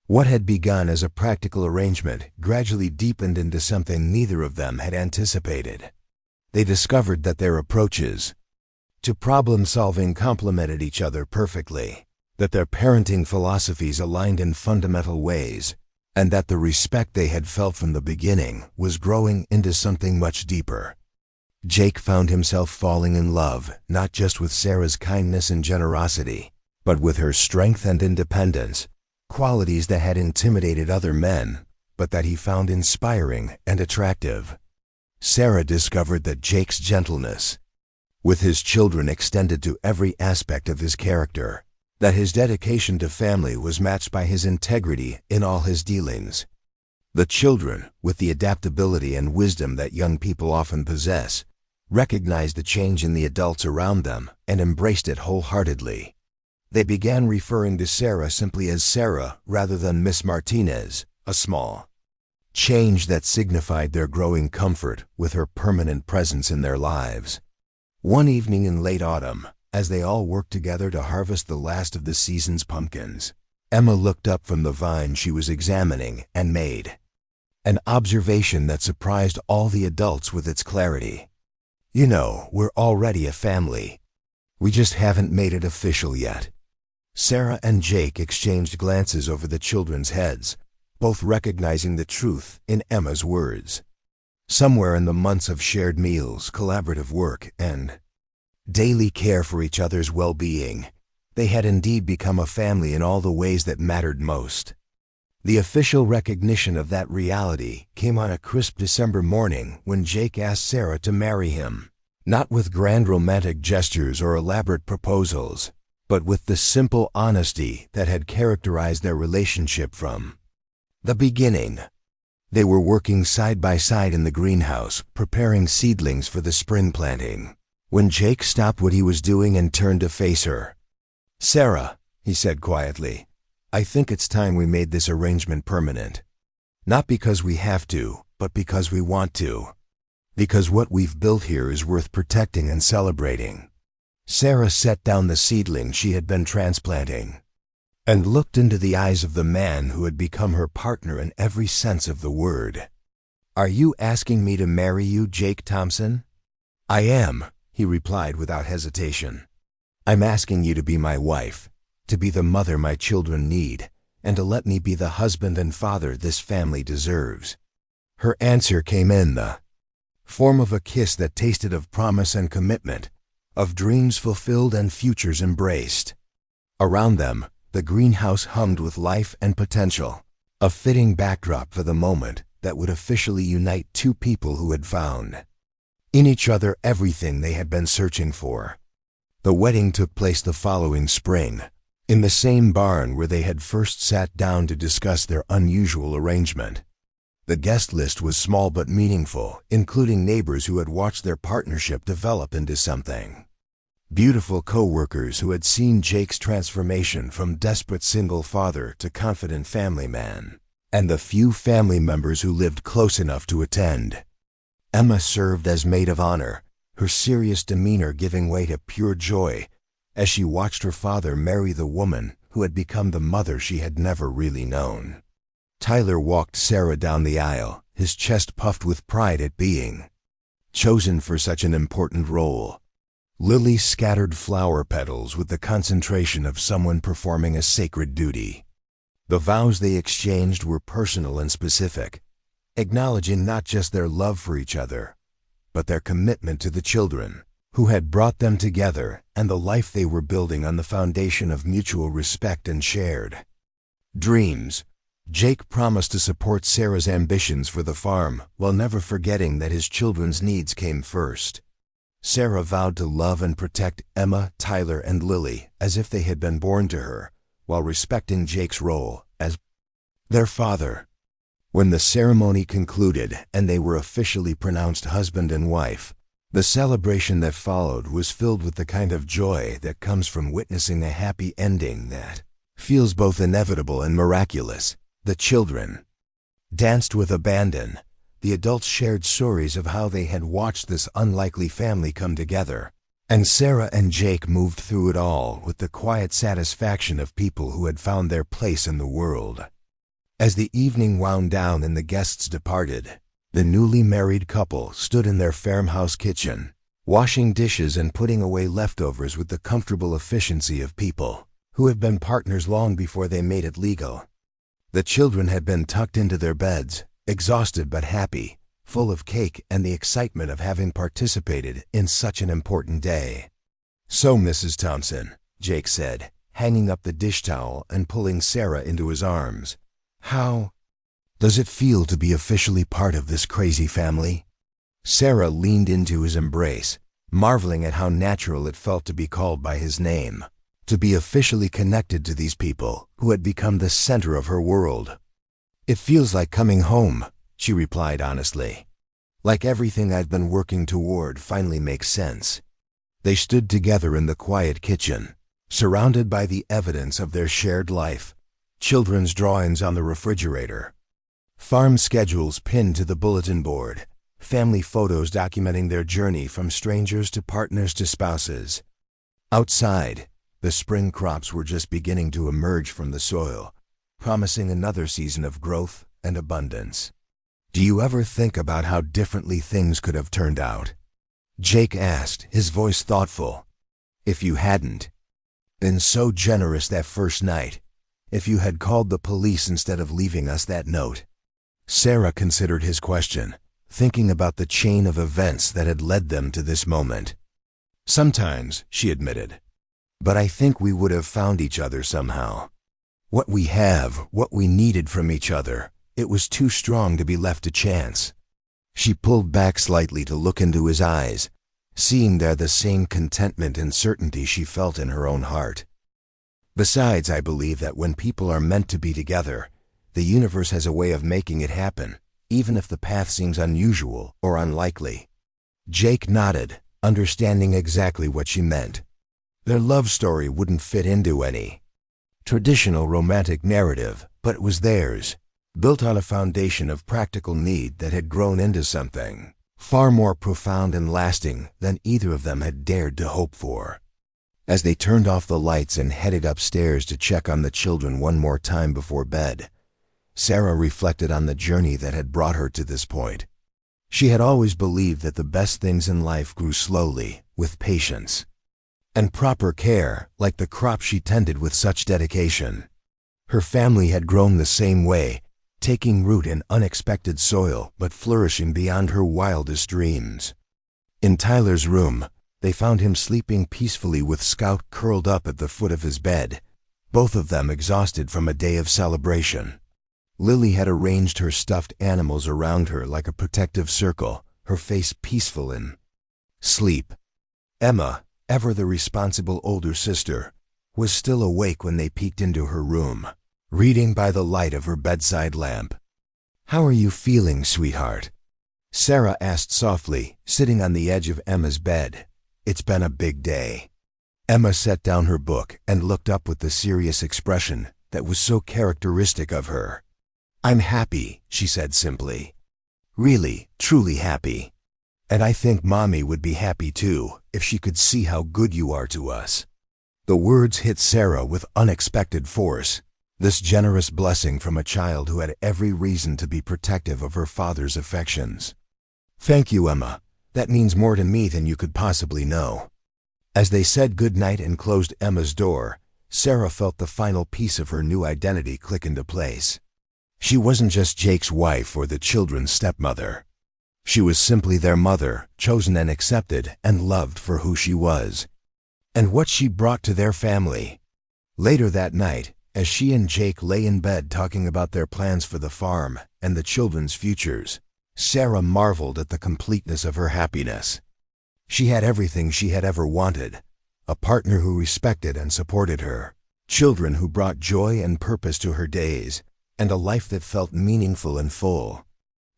What had begun as a practical arrangement gradually deepened into something neither of them had anticipated. They discovered that their approaches to problem-solving complemented each other perfectly, that their parenting philosophies aligned in fundamental ways, and that the respect they had felt from the beginning was growing into something much deeper. Jake found himself falling in love not just with Sarah's kindness and generosity, but with her strength and independence, qualities that had intimidated other men, but that he found inspiring and attractive. Sarah discovered that Jake's gentleness with his children extended to every aspect of his character, that his dedication to family was matched by his integrity in all his dealings. The children, with the adaptability and wisdom that young people often possess, recognized the change in the adults around them and embraced it wholeheartedly. They began referring to Sarah simply as Sarah rather than Miss Martinez, a small change that signified their growing comfort with her permanent presence in their lives. One evening in late autumn, as they all worked together to harvest the last of the season's pumpkins, Emma looked up from the vine she was examining and made an observation that surprised all the adults with its clarity. "You know, we're already a family. We just haven't made it official yet." Sarah and Jake exchanged glances over the children's heads, both recognizing the truth in Emma's words. Somewhere in the months of shared meals, collaborative work, and daily care for each other's well-being, they had indeed become a family in all the ways that mattered most. The official recognition of that reality came on a crisp December morning when Jake asked Sarah to marry him, not with grand romantic gestures or elaborate proposals, but with the simple honesty that had characterized their relationship from the beginning. They were working side by side in the greenhouse, preparing seedlings for the spring planting, when Jake stopped what he was doing and turned to face her. "Sarah," he said quietly, "I think it's time we made this arrangement permanent. Not because we have to, but because we want to. Because what we've built here is worth protecting and celebrating." Sarah set down the seedling she had been transplanting and looked into the eyes of the man who had become her partner in every sense of the word. "Are you asking me to marry you, Jake Thompson?" "I am," he replied without hesitation. "I'm asking you to be my wife, to be the mother my children need, and to let me be the husband and father this family deserves." Her answer came in the form of a kiss that tasted of promise and commitment, of dreams fulfilled and futures embraced. Around them, the greenhouse hummed with life and potential, a fitting backdrop for the moment that would officially unite two people who had found in each other everything they had been searching for. The wedding took place the following spring, in the same barn where they had first sat down to discuss their unusual arrangement. The guest list was small but meaningful, including neighbors who had watched their partnership develop into something. Beautiful co-workers who had seen Jake's transformation from desperate single father to confident family man, and the few family members who lived close enough to attend. Emma served as maid of honor, her serious demeanor giving way to pure joy as she watched her father marry the woman who had become the mother she had never really known. Tyler walked Sarah down the aisle, his chest puffed with pride at being chosen for such an important role. Lily scattered flower petals with the concentration of someone performing a sacred duty. The vows they exchanged were personal and specific, acknowledging not just their love for each other, but their commitment to the children who had brought them together and the life they were building on the foundation of mutual respect and shared dreams. Jake promised to support Sarah's ambitions for the farm while never forgetting that his children's needs came first. Sarah vowed to love and protect Emma, Tyler, and Lily as if they had been born to her, while respecting Jake's role as their father. When the ceremony concluded and they were officially pronounced husband and wife, the celebration that followed was filled with the kind of joy that comes from witnessing a happy ending that feels both inevitable and miraculous. The children danced with abandon. The adults shared stories of how they had watched this unlikely family come together, and Sarah and Jake moved through it all with the quiet satisfaction of people who had found their place in the world. As the evening wound down and the guests departed, the newly married couple stood in their farmhouse kitchen, washing dishes and putting away leftovers with the comfortable efficiency of people who have been partners long before they made it legal. The children had been tucked into their beds, exhausted but happy, full of cake and the excitement of having participated in such an important day. "So, Mrs. Thompson," Jake said, hanging up the dish towel and pulling Sarah into his arms, "how does it feel to be officially part of this crazy family?" Sarah leaned into his embrace, marveling at how natural it felt to be called by his name, to be officially connected to these people who had become the center of her world. "It feels like coming home," she replied honestly. "Like everything I've been working toward finally makes sense." They stood together in the quiet kitchen, surrounded by the evidence of their shared life, children's drawings on the refrigerator, farm schedules pinned to the bulletin board, family photos documenting their journey from strangers to partners to spouses. Outside, the spring crops were just beginning to emerge from the soil, promising another season of growth and abundance. "Do you ever think about how differently things could have turned out?" Jake asked, his voice thoughtful. "If you hadn't been so generous that first night, if you had called the police instead of leaving us that note?" Sarah considered his question, thinking about the chain of events that had led them to this moment. "Sometimes," she admitted, "but I think we would have found each other somehow. What we have, what we needed from each other, it was too strong to be left to chance." She pulled back slightly to look into his eyes, seeing there the same contentment and certainty she felt in her own heart. Besides, I believe that when people are meant to be together, the universe has a way of making it happen, even if the path seems unusual or unlikely. Jake nodded, understanding exactly what she meant. Their love story wouldn't fit into any traditional romantic narrative, but it was theirs, built on a foundation of practical need that had grown into something far more profound and lasting than either of them had dared to hope for. As they turned off the lights and headed upstairs to check on the children one more time before bed, Sarah reflected on the journey that had brought her to this point. She had always believed that the best things in life grew slowly, with patience and proper care, like the crop she tended with such dedication. Her family had grown the same way, taking root in unexpected soil but flourishing beyond her wildest dreams. In Tyler's room, they found him sleeping peacefully with Scout curled up at the foot of his bed, both of them exhausted from a day of celebration. Lily had arranged her stuffed animals around her like a protective circle, her face peaceful in sleep. Emma, ever the responsible older sister, was still awake when they peeked into her room, reading by the light of her bedside lamp. "How are you feeling, sweetheart?" Sarah asked softly, sitting on the edge of Emma's bed. "It's been a big day." Emma set down her book and looked up with the serious expression that was so characteristic of her. "I'm happy," she said simply. "Really, truly happy. And I think Mommy would be happy too, if she could see how good you are to us." The words hit Sarah with unexpected force, this generous blessing from a child who had every reason to be protective of her father's affections. "Thank you, Emma. That means more to me than you could possibly know." As they said goodnight and closed Emma's door, Sarah felt the final piece of her new identity click into place. She wasn't just Jake's wife or the children's stepmother. She was simply their mother, chosen and accepted and loved for who she was, and what she brought to their family. Later that night, as she and Jake lay in bed talking about their plans for the farm and the children's futures, Sarah marveled at the completeness of her happiness. She had everything she had ever wanted: a partner who respected and supported her, children who brought joy and purpose to her days, and a life that felt meaningful and full.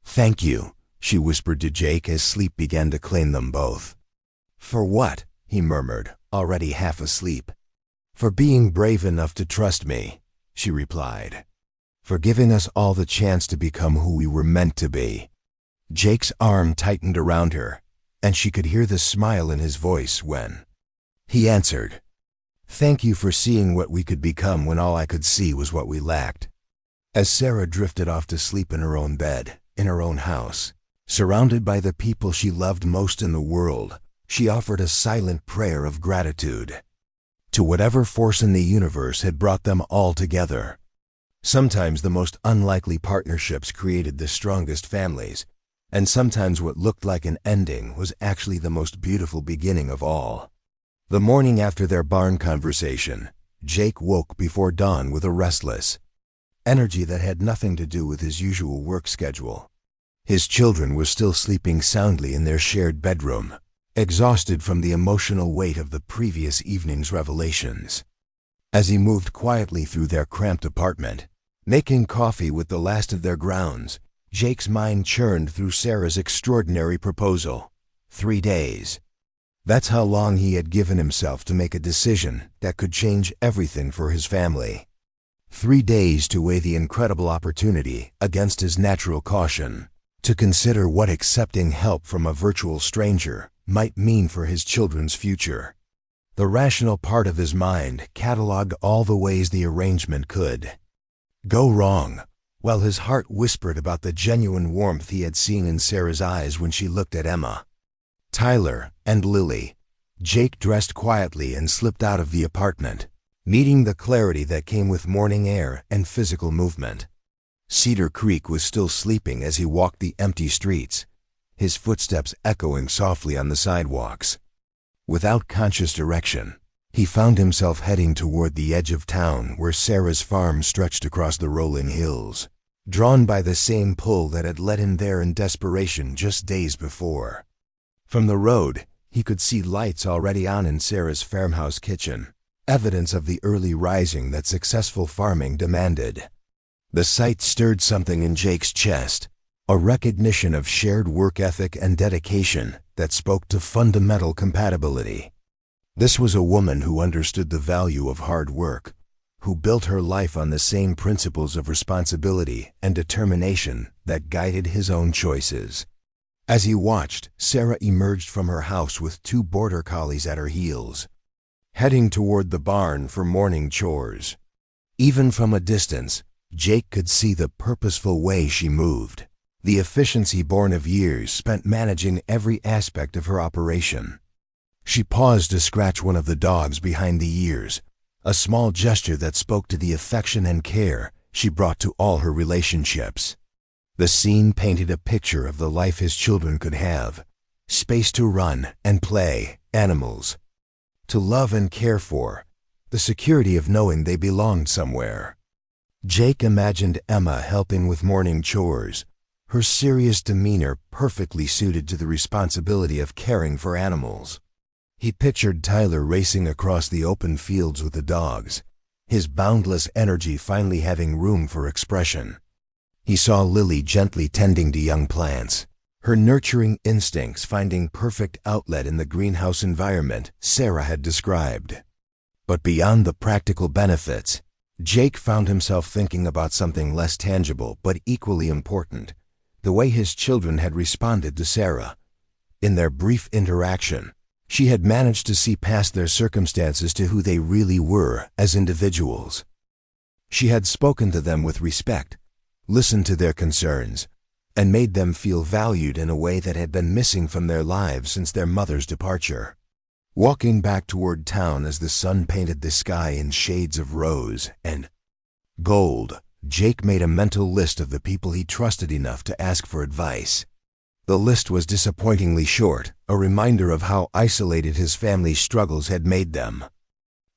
"Thank you," she whispered to Jake as sleep began to claim them both. "For what?" he murmured, already half asleep. "For being brave enough to trust me," she replied. "For giving us all the chance to become who we were meant to be." Jake's arm tightened around her, and she could hear the smile in his voice when he answered, "Thank you for seeing what we could become when all I could see was what we lacked." As Sarah drifted off to sleep in her own bed, in her own house, surrounded by the people she loved most in the world, she offered a silent prayer of gratitude to whatever force in the universe had brought them all together. Sometimes the most unlikely partnerships created the strongest families, and sometimes what looked like an ending was actually the most beautiful beginning of all. The morning after their barn conversation, Jake woke before dawn with a restless energy that had nothing to do with his usual work schedule. His children were still sleeping soundly in their shared bedroom, exhausted from the emotional weight of the previous evening's revelations. As he moved quietly through their cramped apartment, making coffee with the last of their grounds, Jake's mind churned through Sarah's extraordinary proposal. 3 days. That's how long he had given himself to make a decision that could change everything for his family. 3 days to weigh the incredible opportunity against his natural caution, to consider what accepting help from a virtual stranger might mean for his children's future. The rational part of his mind cataloged all the ways the arrangement could go wrong, while his heart whispered about the genuine warmth he had seen in Sarah's eyes when she looked at Emma, Tyler, and Lily. Jake dressed quietly and slipped out of the apartment, needing the clarity that came with morning air and physical movement. Cedar Creek was still sleeping as he walked the empty streets, his footsteps echoing softly on the sidewalks. Without conscious direction, he found himself heading toward the edge of town where Sarah's farm stretched across the rolling hills, drawn by the same pull that had led him there in desperation just days before. From the road, he could see lights already on in Sarah's farmhouse kitchen, evidence of the early rising that successful farming demanded. The sight stirred something in Jake's chest, a recognition of shared work ethic and dedication that spoke to fundamental compatibility. This was a woman who understood the value of hard work, who built her life on the same principles of responsibility and determination that guided his own choices. As he watched, Sarah emerged from her house with 2 border collies at her heels, heading toward the barn for morning chores. Even from a distance, Jake could see the purposeful way she moved, the efficiency born of years spent managing every aspect of her operation. She paused to scratch one of the dogs behind the ears, a small gesture that spoke to the affection and care she brought to all her relationships. The scene painted a picture of the life his children could have: space to run and play, animals to love and care for, the security of knowing they belonged somewhere. Jake imagined Emma helping with morning chores, her serious demeanor perfectly suited to the responsibility of caring for animals. He pictured Tyler racing across the open fields with the dogs, his boundless energy finally having room for expression. He saw Lily gently tending to young plants, her nurturing instincts finding perfect outlet in the greenhouse environment Sarah had described. But beyond the practical benefits, Jake found himself thinking about something less tangible but equally important: the way his children had responded to Sarah. In their brief interaction, she had managed to see past their circumstances to who they really were as individuals. She had spoken to them with respect, listened to their concerns, and made them feel valued in a way that had been missing from their lives since their mother's departure. Walking back toward town as the sun painted the sky in shades of rose and gold, Jake made a mental list of the people he trusted enough to ask for advice. The list was disappointingly short, a reminder of how isolated his family's struggles had made them.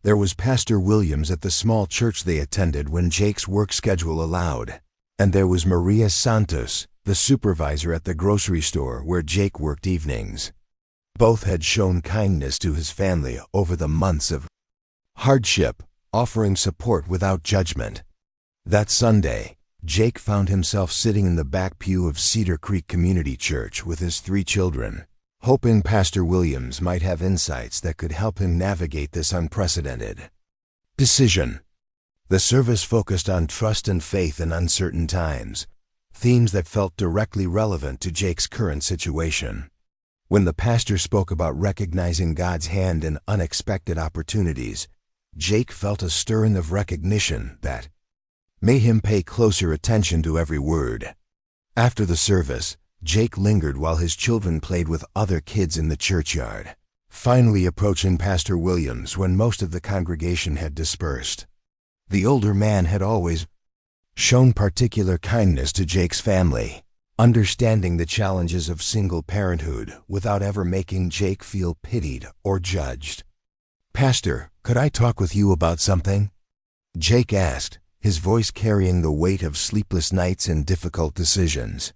There was Pastor Williams at the small church they attended when Jake's work schedule allowed, and there was Maria Santos, the supervisor at the grocery store where Jake worked evenings. Both had shown kindness to his family over the months of hardship, offering support without judgment. That Sunday, Jake found himself sitting in the back pew of Cedar Creek Community Church with his 3 children, hoping Pastor Williams might have insights that could help him navigate this unprecedented decision. The service focused on trust and faith in uncertain times, themes that felt directly relevant to Jake's current situation. When the pastor spoke about recognizing God's hand in unexpected opportunities, Jake felt a stirring of recognition that made him pay closer attention to every word. After the service, Jake lingered while his children played with other kids in the churchyard, finally approaching Pastor Williams when most of the congregation had dispersed. The older man had always shown particular kindness to Jake's family, understanding the challenges of single parenthood without ever making Jake feel pitied or judged. "Pastor, could I talk with you about something?" Jake asked, his voice carrying the weight of sleepless nights and difficult decisions.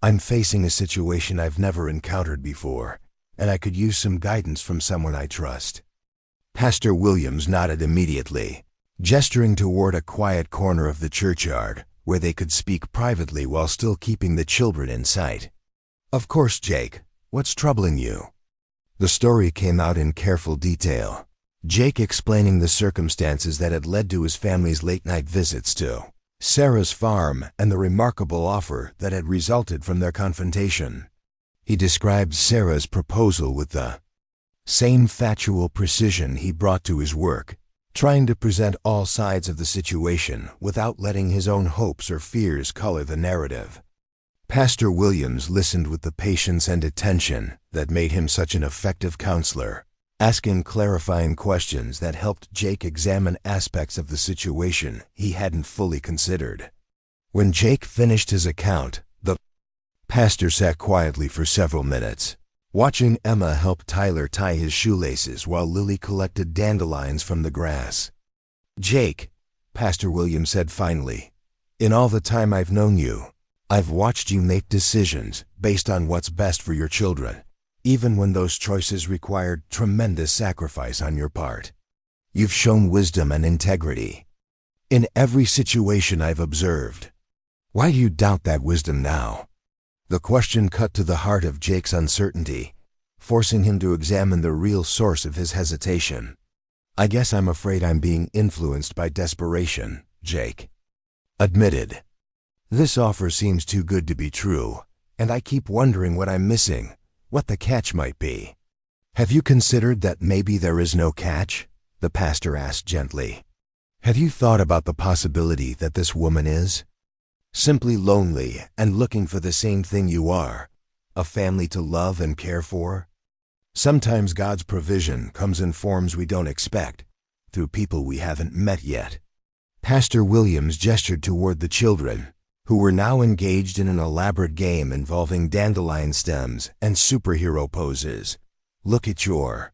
"I'm facing a situation I've never encountered before, and I could use some guidance from someone I trust." Pastor Williams nodded immediately, gesturing toward a quiet corner of the churchyard where they could speak privately while still keeping the children in sight. "Of course, Jake. What's troubling you?" The story came out in careful detail, Jake explaining the circumstances that had led to his family's late-night visits to Sarah's farm and the remarkable offer that had resulted from their confrontation. He described Sarah's proposal with the same factual precision he brought to his work, trying to present all sides of the situation without letting his own hopes or fears color the narrative. Pastor Williams listened with the patience and attention that made him such an effective counselor, asking clarifying questions that helped Jake examine aspects of the situation he hadn't fully considered. When Jake finished his account, the pastor sat quietly for several minutes, watching Emma help Tyler tie his shoelaces while Lily collected dandelions from the grass. "Jake," Pastor Williams said finally, "in all the time I've known you, I've watched you make decisions based on what's best for your children, even when those choices required tremendous sacrifice on your part. You've shown wisdom and integrity in every situation I've observed. Why do you doubt that wisdom now?" The question cut to the heart of Jake's uncertainty, forcing him to examine the real source of his hesitation. "I guess I'm afraid I'm being influenced by desperation," Jake admitted. "This offer seems too good to be true, and I keep wondering what I'm missing, what the catch might be." "Have you considered that maybe there is no catch?" the pastor asked gently. "Have you thought about the possibility that this woman is simply lonely and looking for the same thing you are, a family to love and care for? Sometimes God's provision comes in forms we don't expect, through people we haven't met yet." Pastor Williams gestured toward the children, who were now engaged in an elaborate game involving dandelion stems and superhero poses. "Look at your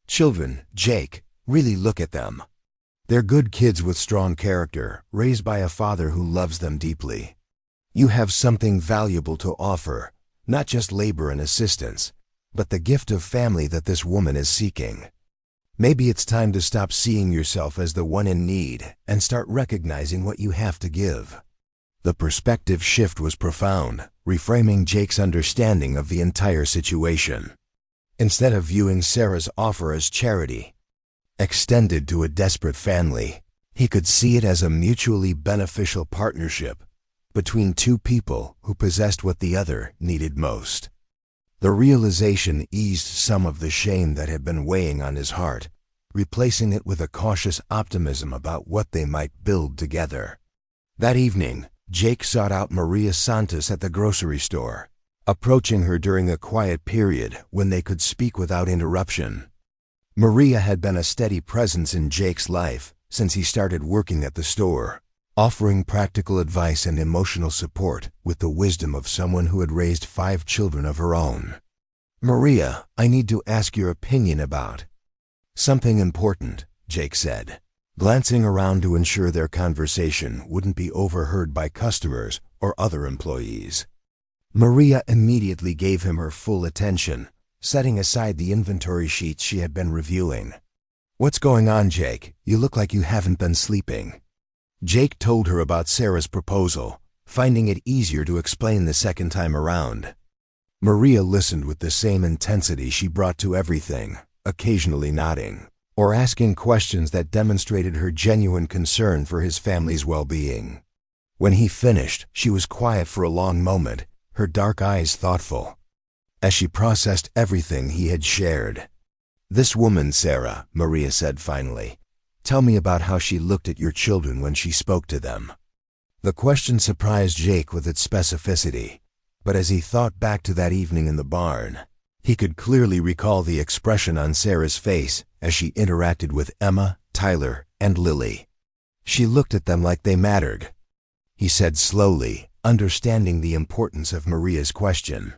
children, Jake. Really look at them. They're good kids with strong character, raised by a father who loves them deeply. You have something valuable to offer, not just labor and assistance, but the gift of family that this woman is seeking. Maybe it's time to stop seeing yourself as the one in need and start recognizing what you have to give." The perspective shift was profound, reframing Jake's understanding of the entire situation. Instead of viewing Sarah's offer as charity, extended to a desperate family, he could see it as a mutually beneficial partnership between two people who possessed what the other needed most. The realization eased some of the shame that had been weighing on his heart, replacing it with a cautious optimism about what they might build together. That evening, Jake sought out Maria Santos at the grocery store, approaching her during a quiet period when they could speak without interruption. Maria had been a steady presence in Jake's life since he started working at the store, offering practical advice and emotional support with the wisdom of someone who had raised 5 children of her own. "Maria, I need to ask your opinion about something important," Jake said, glancing around to ensure their conversation wouldn't be overheard by customers or other employees. Maria immediately gave him her full attention, setting aside the inventory sheets she had been reviewing. "What's going on, Jake? You look like you haven't been sleeping." Jake told her about Sarah's proposal, finding it easier to explain the second time around. Maria listened with the same intensity she brought to everything, occasionally nodding, or asking questions that demonstrated her genuine concern for his family's well-being. When he finished, she was quiet for a long moment, her dark eyes thoughtful, as she processed everything he had shared. "This woman, Sarah," Maria said finally. "Tell me about how she looked at your children when she spoke to them." The question surprised Jake with its specificity, but as he thought back to that evening in the barn, he could clearly recall the expression on Sarah's face as she interacted with Emma, Tyler, and Lily. "She looked at them like they mattered," he said slowly, understanding the importance of Maria's question.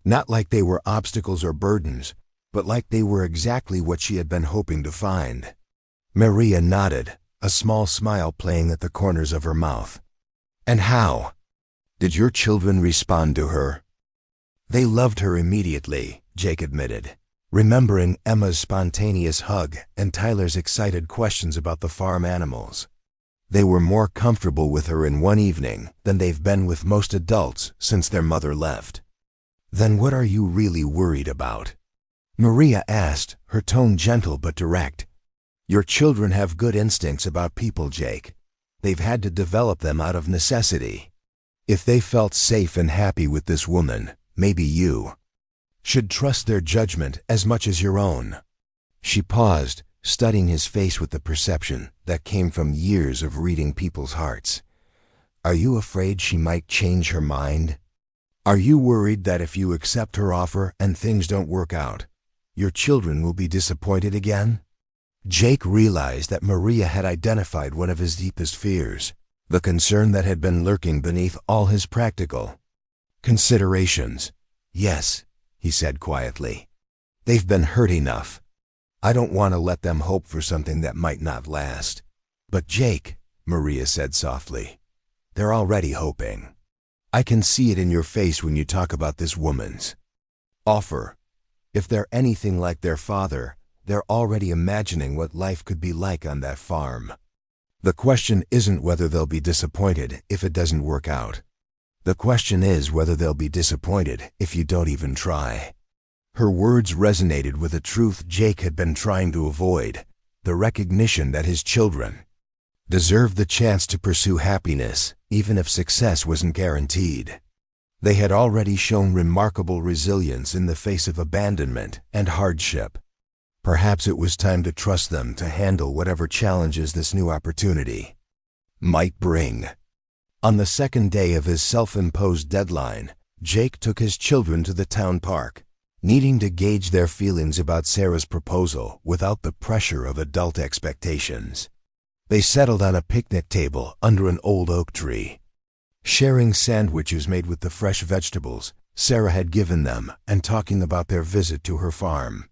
Not like they were obstacles or burdens, but like they were exactly what she had been hoping to find. Maria nodded, a small smile playing at the corners of her mouth. "And how did your children respond to her?" "They loved her immediately," Jake admitted, remembering Emma's spontaneous hug and Tyler's excited questions about the farm animals. They were more comfortable with her in one evening than they've been with most adults since their mother left. "Then what are you really worried about?" Maria asked, her tone gentle but direct. "Your children have good instincts about people, Jake. They've had to develop them out of necessity. If they felt safe and happy with this woman, maybe you should trust their judgment as much as your own." She paused, studying his face with the perception that came from years of reading people's hearts. "Are you afraid she might change her mind? Are you worried that if you accept her offer and things don't work out, your children will be disappointed again?" Jake realized that Maria had identified one of his deepest fears, the concern that had been lurking beneath all his practical considerations. "Yes," he said quietly. "They've been hurt enough. I don't want to let them hope for something that might not last." "But Jake," Maria said softly, "they're already hoping. I can see it in your face when you talk about this woman's offer. If they're anything like their father, they're already imagining what life could be like on that farm. The question isn't whether they'll be disappointed if it doesn't work out. The question is whether they'll be disappointed if you don't even try. Her words resonated with a truth Jake had been trying to avoid, the recognition that his children deserved the chance to pursue happiness, even if success wasn't guaranteed. They had already shown remarkable resilience in the face of abandonment and hardship. Perhaps it was time to trust them to handle whatever challenges this new opportunity might bring. On the second day of his self-imposed deadline, Jake took his children to the town park, needing to gauge their feelings about Sarah's proposal without the pressure of adult expectations. They settled on a picnic table under an old oak tree, sharing sandwiches made with the fresh vegetables Sarah had given them and talking about their visit to her farm.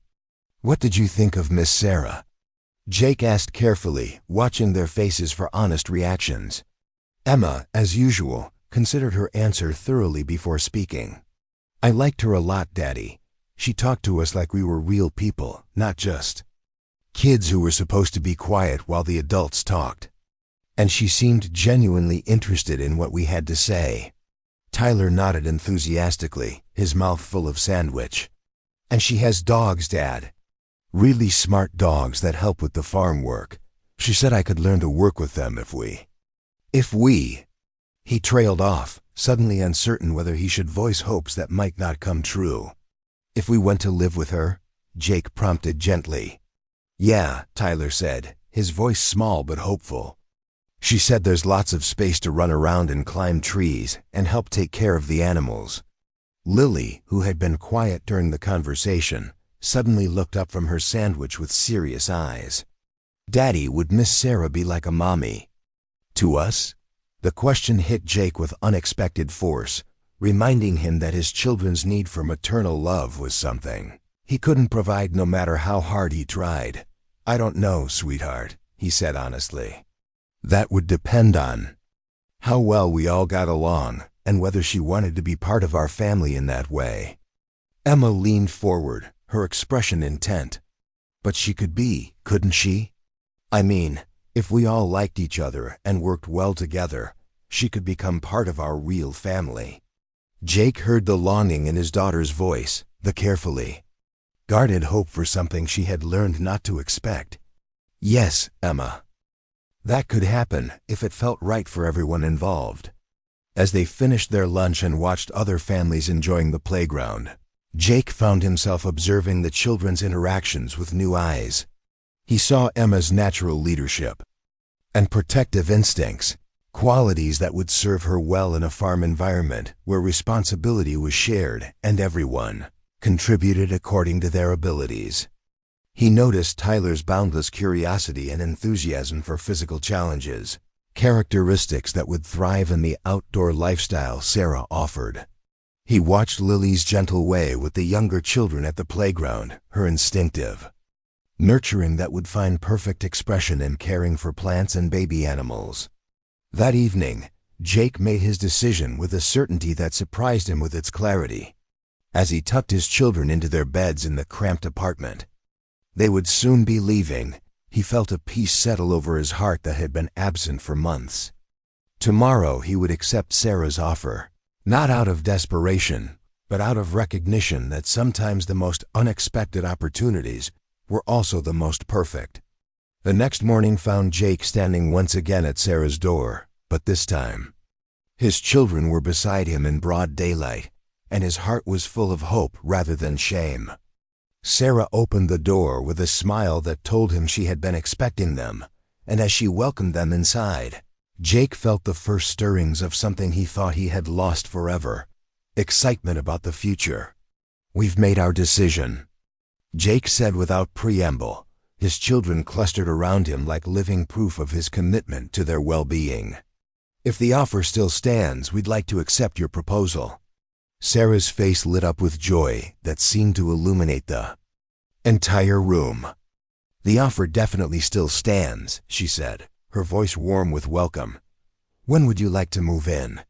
"What did you think of Miss Sarah?" Jake asked carefully, watching their faces for honest reactions. Emma, as usual, considered her answer thoroughly before speaking. "I liked her a lot, Daddy. She talked to us like we were real people, not just kids who were supposed to be quiet while the adults talked. And she seemed genuinely interested in what we had to say." Tyler nodded enthusiastically, his mouth full of sandwich. "And she has dogs, Dad. Really smart dogs that help with the farm work. She said I could learn to work with them if we... He trailed off, suddenly uncertain whether he should voice hopes that might not come true. "If we went to live with her?" Jake prompted gently. "Yeah," Tyler said, his voice small but hopeful. "She said there's lots of space to run around and climb trees and help take care of the animals." Lily, who had been quiet during the conversation, suddenly looked up from her sandwich with serious eyes. "Daddy, would Miss Sarah be like a mommy to us?" The question hit Jake with unexpected force, reminding him that his children's need for maternal love was something he couldn't provide no matter how hard he tried. "I don't know, sweetheart," he said honestly. "That would depend on how well we all got along and whether she wanted to be part of our family in that way." Emma leaned forward, her expression intent. "But she could be, couldn't she? I mean, if we all liked each other and worked well together, she could become part of our real family." Jake heard the longing in his daughter's voice, the carefully guarded hope for something she had learned not to expect. "Yes, Emma. That could happen if it felt right for everyone involved." As they finished their lunch and watched other families enjoying the playground, Jake found himself observing the children's interactions with new eyes. He saw Emma's natural leadership and protective instincts, qualities that would serve her well in a farm environment where responsibility was shared and everyone contributed according to their abilities. He noticed Tyler's boundless curiosity and enthusiasm for physical challenges, characteristics that would thrive in the outdoor lifestyle Sarah offered. He watched Lily's gentle way with the younger children at the playground, her instinctive nurturing that would find perfect expression in caring for plants and baby animals. That evening, Jake made his decision with a certainty that surprised him with its clarity. As he tucked his children into their beds in the cramped apartment they would soon be leaving, he felt a peace settle over his heart that had been absent for months. Tomorrow he would accept Sarah's offer, not out of desperation, but out of recognition that sometimes the most unexpected opportunities were also the most perfect. The next morning found Jake standing once again at Sarah's door, but this time his children were beside him in broad daylight, and his heart was full of hope rather than shame. Sarah opened the door with a smile that told him she had been expecting them, and as she welcomed them inside, Jake felt the first stirrings of something he thought he had lost forever: excitement about the future. "We've made our decision," Jake said without preamble, his children clustered around him like living proof of his commitment to their well-being. "If the offer still stands, we'd like to accept your proposal." Sarah's face lit up with joy that seemed to illuminate the entire room. "The offer definitely still stands," she said, her voice warm with welcome. "When would you like to move in?"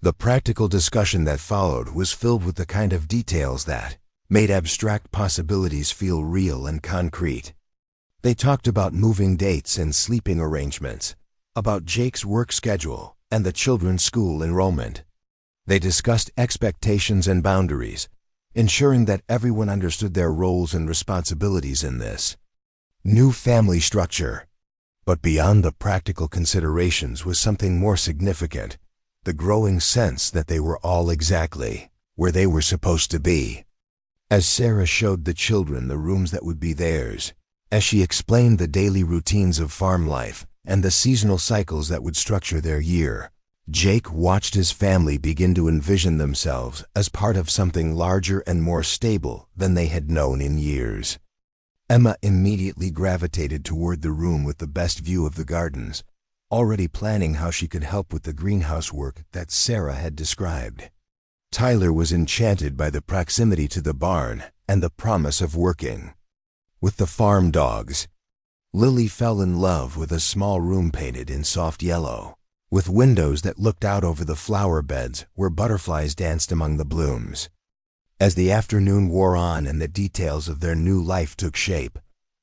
The practical discussion that followed was filled with the kind of details that made abstract possibilities feel real and concrete. They talked about moving dates and sleeping arrangements, about Jake's work schedule and the children's school enrollment. They discussed expectations and boundaries, ensuring that everyone understood their roles and responsibilities in this new family structure. But beyond the practical considerations was something more significant, the growing sense that they were all exactly where they were supposed to be. As Sarah showed the children the rooms that would be theirs, as she explained the daily routines of farm life and the seasonal cycles that would structure their year, Jake watched his family begin to envision themselves as part of something larger and more stable than they had known in years. Emma immediately gravitated toward the room with the best view of the gardens, already planning how she could help with the greenhouse work that Sarah had described. Tyler was enchanted by the proximity to the barn and the promise of working with the farm dogs. Lily fell in love with a small room painted in soft yellow, with windows that looked out over the flower beds where butterflies danced among the blooms. As the afternoon wore on and the details of their new life took shape,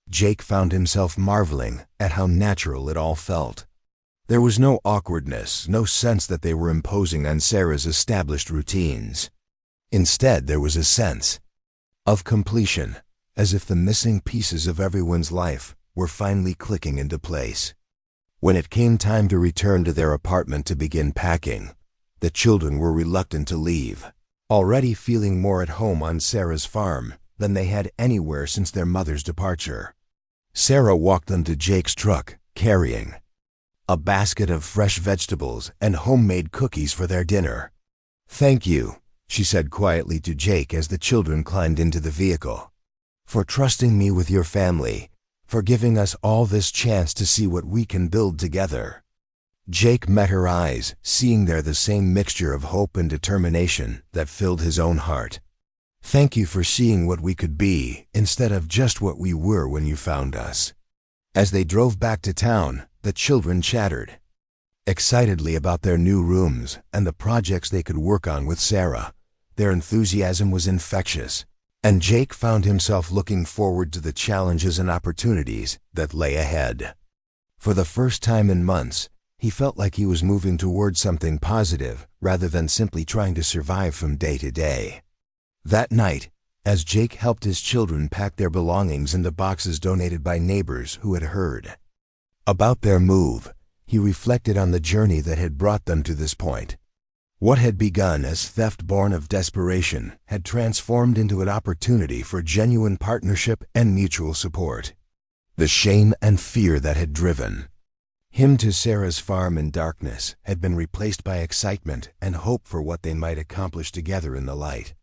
Jake found himself marveling at how natural it all felt. There was no awkwardness, no sense that they were imposing on Sarah's established routines. Instead, there was a sense of completion, as if the missing pieces of everyone's life were finally clicking into place. When it came time to return to their apartment to begin packing, the children were reluctant to leave, already feeling more at home on Sarah's farm than they had anywhere since their mother's departure. Sarah walked them to Jake's truck, carrying a basket of fresh vegetables and homemade cookies for their dinner. "Thank you," she said quietly to Jake as the children climbed into the vehicle, "for trusting me with your family, for giving us all this chance to see what we can build together." Jake met her eyes, seeing there the same mixture of hope and determination that filled his own heart. "Thank you for seeing what we could be instead of just what we were when you found us." As they drove back to town, the children chattered excitedly about their new rooms and the projects they could work on with Sarah. Their enthusiasm was infectious, and Jake found himself looking forward to the challenges and opportunities that lay ahead. For the first time in months, he felt like he was moving toward something positive rather than simply trying to survive from day to day. That night, as Jake helped his children pack their belongings into boxes donated by neighbors who had heard about their move, he reflected on the journey that had brought them to this point. What had begun as theft born of desperation had transformed into an opportunity for genuine partnership and mutual support. The shame and fear that had driven him to Sarah's farm in darkness had been replaced by excitement and hope for what they might accomplish together in the light.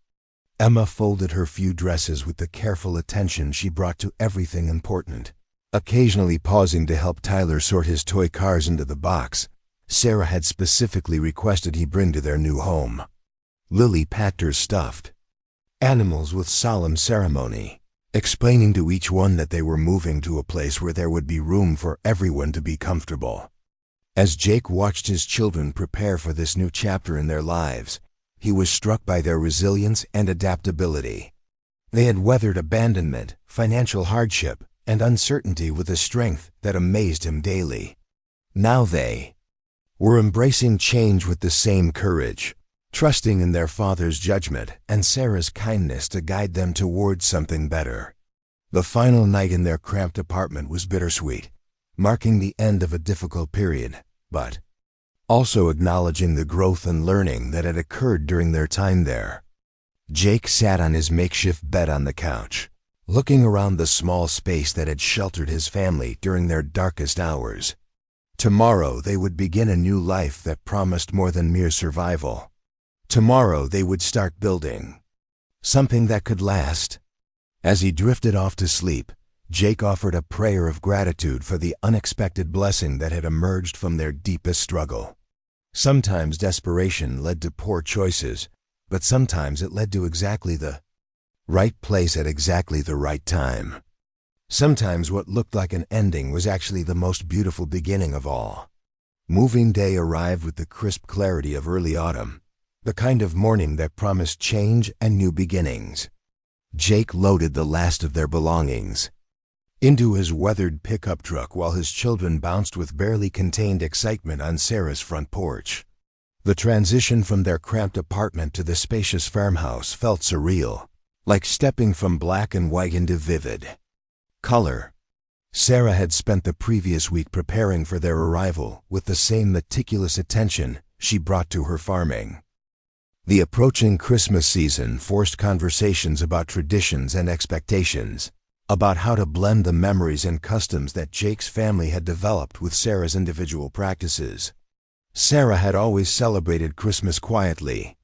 Emma folded her few dresses with the careful attention she brought to everything important, occasionally pausing to help Tyler sort his toy cars into the box Sarah had specifically requested he bring to their new home. Lily packed her stuffed animals with solemn ceremony, explaining to each one that they were moving to a place where there would be room for everyone to be comfortable. As Jake watched his children prepare for this new chapter in their lives, he was struck by their resilience and adaptability. They had weathered abandonment, financial hardship, and uncertainty with a strength that amazed him daily. Now they were embracing change with the same courage, trusting in their father's judgment and Sarah's kindness to guide them towards something better. The final night in their cramped apartment was bittersweet, marking the end of a difficult period, but also acknowledging the growth and learning that had occurred during their time there. Jake sat on his makeshift bed on the couch, looking around the small space that had sheltered his family during their darkest hours. Tomorrow they would begin a new life that promised more than mere survival. Tomorrow they would start building something that could last. As he drifted off to sleep, Jake offered a prayer of gratitude for the unexpected blessing that had emerged from their deepest struggle. Sometimes desperation led to poor choices, but sometimes it led to exactly the right place at exactly the right time. Sometimes what looked like an ending was actually the most beautiful beginning of all. Moving day arrived with the crisp clarity of early autumn, the kind of morning that promised change and new beginnings. Jake loaded the last of their belongings into his weathered pickup truck while his children bounced with barely contained excitement on Sarah's front porch. The transition from their cramped apartment to the spacious farmhouse felt surreal, like stepping from black and white into vivid color. Sarah had spent the previous week preparing for their arrival with the same meticulous attention she brought to her farming. The approaching Christmas season forced conversations about traditions and expectations, about how to blend the memories and customs that Jake's family had developed with Sarah's individual practices. Sarah had always celebrated Christmas quietly,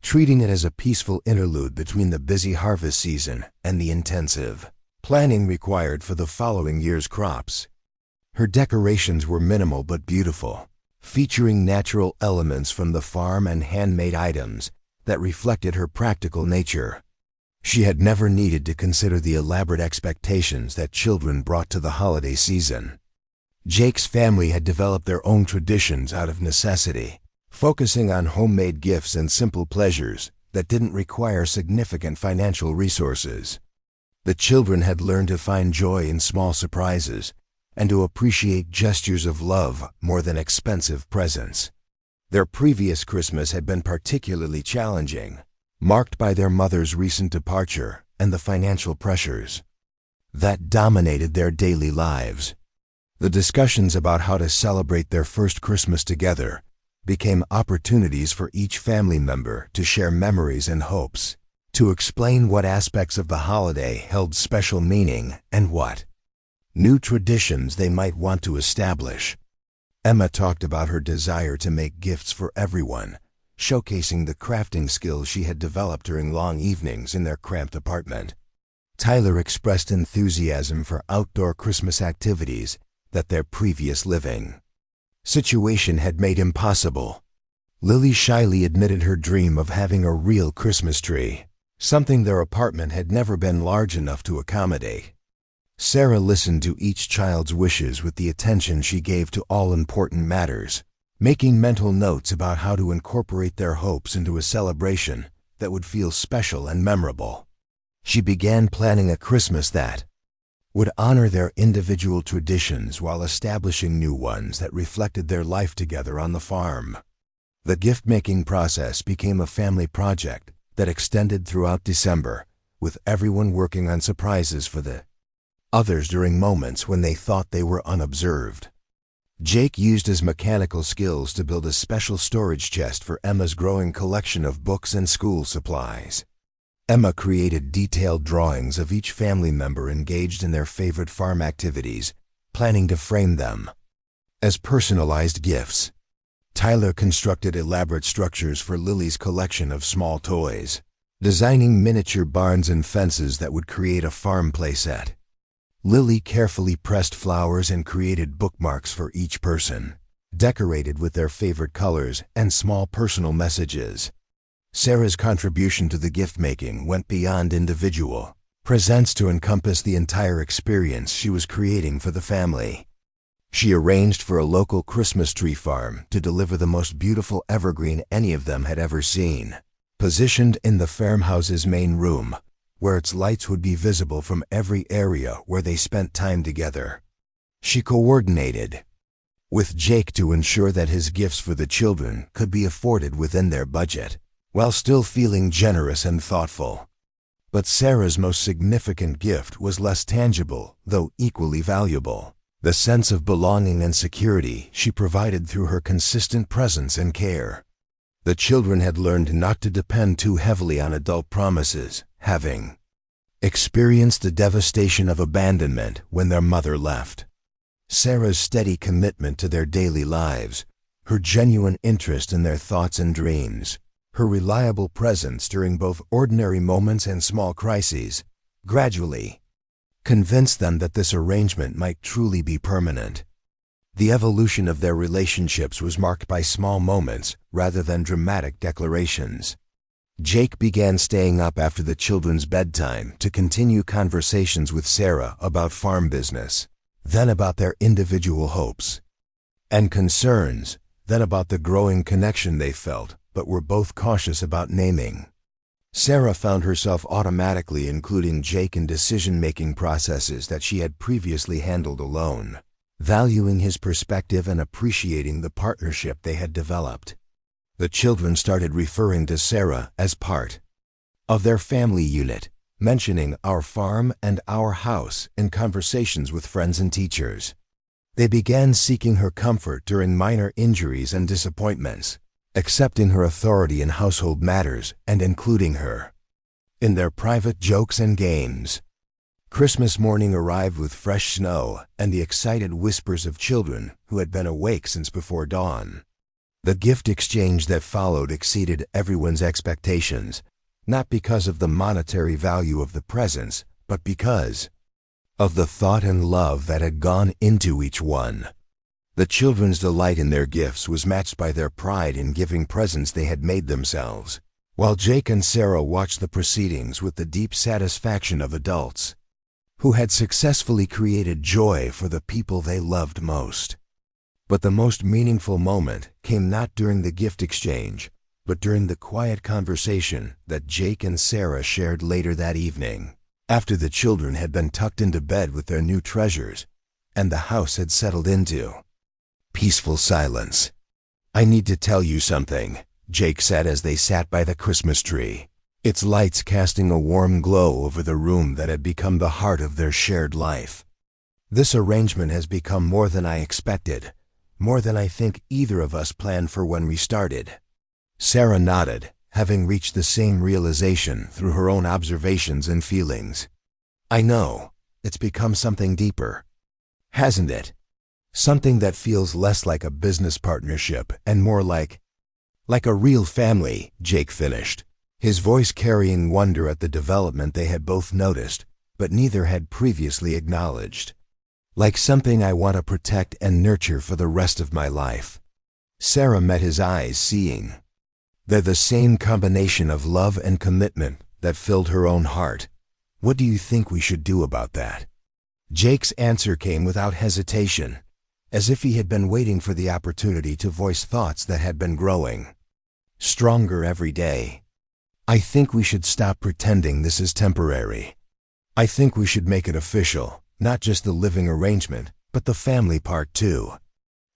treating it as a peaceful interlude between the busy harvest season and the intensive planning required for the following year's crops. Her decorations were minimal but beautiful, featuring natural elements from the farm and handmade items that reflected her practical nature. She had never needed to consider the elaborate expectations that children brought to the holiday season. Jake's family had developed their own traditions out of necessity, focusing on homemade gifts and simple pleasures that didn't require significant financial resources. The children had learned to find joy in small surprises and to appreciate gestures of love more than expensive presents. Their previous Christmas had been particularly challenging, marked by their mother's recent departure and the financial pressures that dominated their daily lives. The discussions about how to celebrate their first Christmas together became opportunities for each family member to share memories and hopes, to explain what aspects of the holiday held special meaning and what new traditions they might want to establish. Emma talked about her desire to make gifts for everyone, showcasing the crafting skills she had developed during long evenings in their cramped apartment. Tyler expressed enthusiasm for outdoor Christmas activities that their previous living situation had made impossible. Lily shyly admitted her dream of having a real Christmas tree, something their apartment had never been large enough to accommodate. Sarah listened to each child's wishes with the attention she gave to all important matters, making mental notes about how to incorporate their hopes into a celebration that would feel special and memorable. She began planning a Christmas that would honor their individual traditions while establishing new ones that reflected their life together on the farm. The gift-making process became a family project that extended throughout December, with everyone working on surprises for the others during moments when they thought they were unobserved. Jake used his mechanical skills to build a special storage chest for Emma's growing collection of books and school supplies. Emma created detailed drawings of each family member engaged in their favorite farm activities, planning to frame them as personalized gifts. Tyler constructed elaborate structures for Lily's collection of small toys, designing miniature barns and fences that would create a farm playset. Lily carefully pressed flowers and created bookmarks for each person, decorated with their favorite colors and small personal messages. Sarah's contribution to the gift-making went beyond individual presents to encompass the entire experience she was creating for the family. She arranged for a local Christmas tree farm to deliver the most beautiful evergreen any of them had ever seen, positioned in the farmhouse's main room, where its lights would be visible from every area where they spent time together. She coordinated with Jake to ensure that his gifts for the children could be afforded within their budget, while still feeling generous and thoughtful. But Sarah's most significant gift was less tangible, though equally valuable: the sense of belonging and security she provided through her consistent presence and care. The children had learned not to depend too heavily on adult promises, having experienced the devastation of abandonment when their mother left. Sarah's steady commitment to their daily lives, her genuine interest in their thoughts and dreams, her reliable presence during both ordinary moments and small crises, gradually convinced them that this arrangement might truly be permanent. The evolution of their relationships was marked by small moments rather than dramatic declarations. Jake began staying up after the children's bedtime to continue conversations with Sarah about farm business, then about their individual hopes and concerns, then about the growing connection they felt but were both cautious about naming. Sarah found herself automatically including Jake in decision-making processes that she had previously handled alone, valuing his perspective and appreciating the partnership they had developed. The children started referring to Sarah as part of their family unit, mentioning our farm and our house in conversations with friends and teachers. They began seeking her comfort during minor injuries and disappointments, accepting her authority in household matters and including her in their private jokes and games. Christmas morning arrived with fresh snow and the excited whispers of children who had been awake since before dawn. The gift exchange that followed exceeded everyone's expectations, not because of the monetary value of the presents, but because of the thought and love that had gone into each one. The children's delight in their gifts was matched by their pride in giving presents they had made themselves, while Jake and Sarah watched the proceedings with the deep satisfaction of adults who had successfully created joy for the people they loved most. But the most meaningful moment came not during the gift exchange, but during the quiet conversation that Jake and Sarah shared later that evening, after the children had been tucked into bed with their new treasures and the house had settled into peaceful silence. "I need to tell you something," Jake said as they sat by the Christmas tree, its lights casting a warm glow over the room that had become the heart of their shared life. "This arrangement has become more than I expected, more than I think either of us planned for when we started." Sarah nodded, having reached the same realization through her own observations and feelings. "I know, it's become something deeper, hasn't it? Something that feels less like a business partnership and more like a real family," Jake finished, his voice carrying wonder at the development they had both noticed, but neither had previously acknowledged. "Like something I want to protect and nurture for the rest of my life." Sarah met his eyes, seeing they're the same combination of love and commitment that filled her own heart. "What do you think we should do about that?" Jake's answer came without hesitation, as if he had been waiting for the opportunity to voice thoughts that had been growing stronger every day. "I think we should stop pretending this is temporary. I think we should make it official, not just the living arrangement, but the family part too."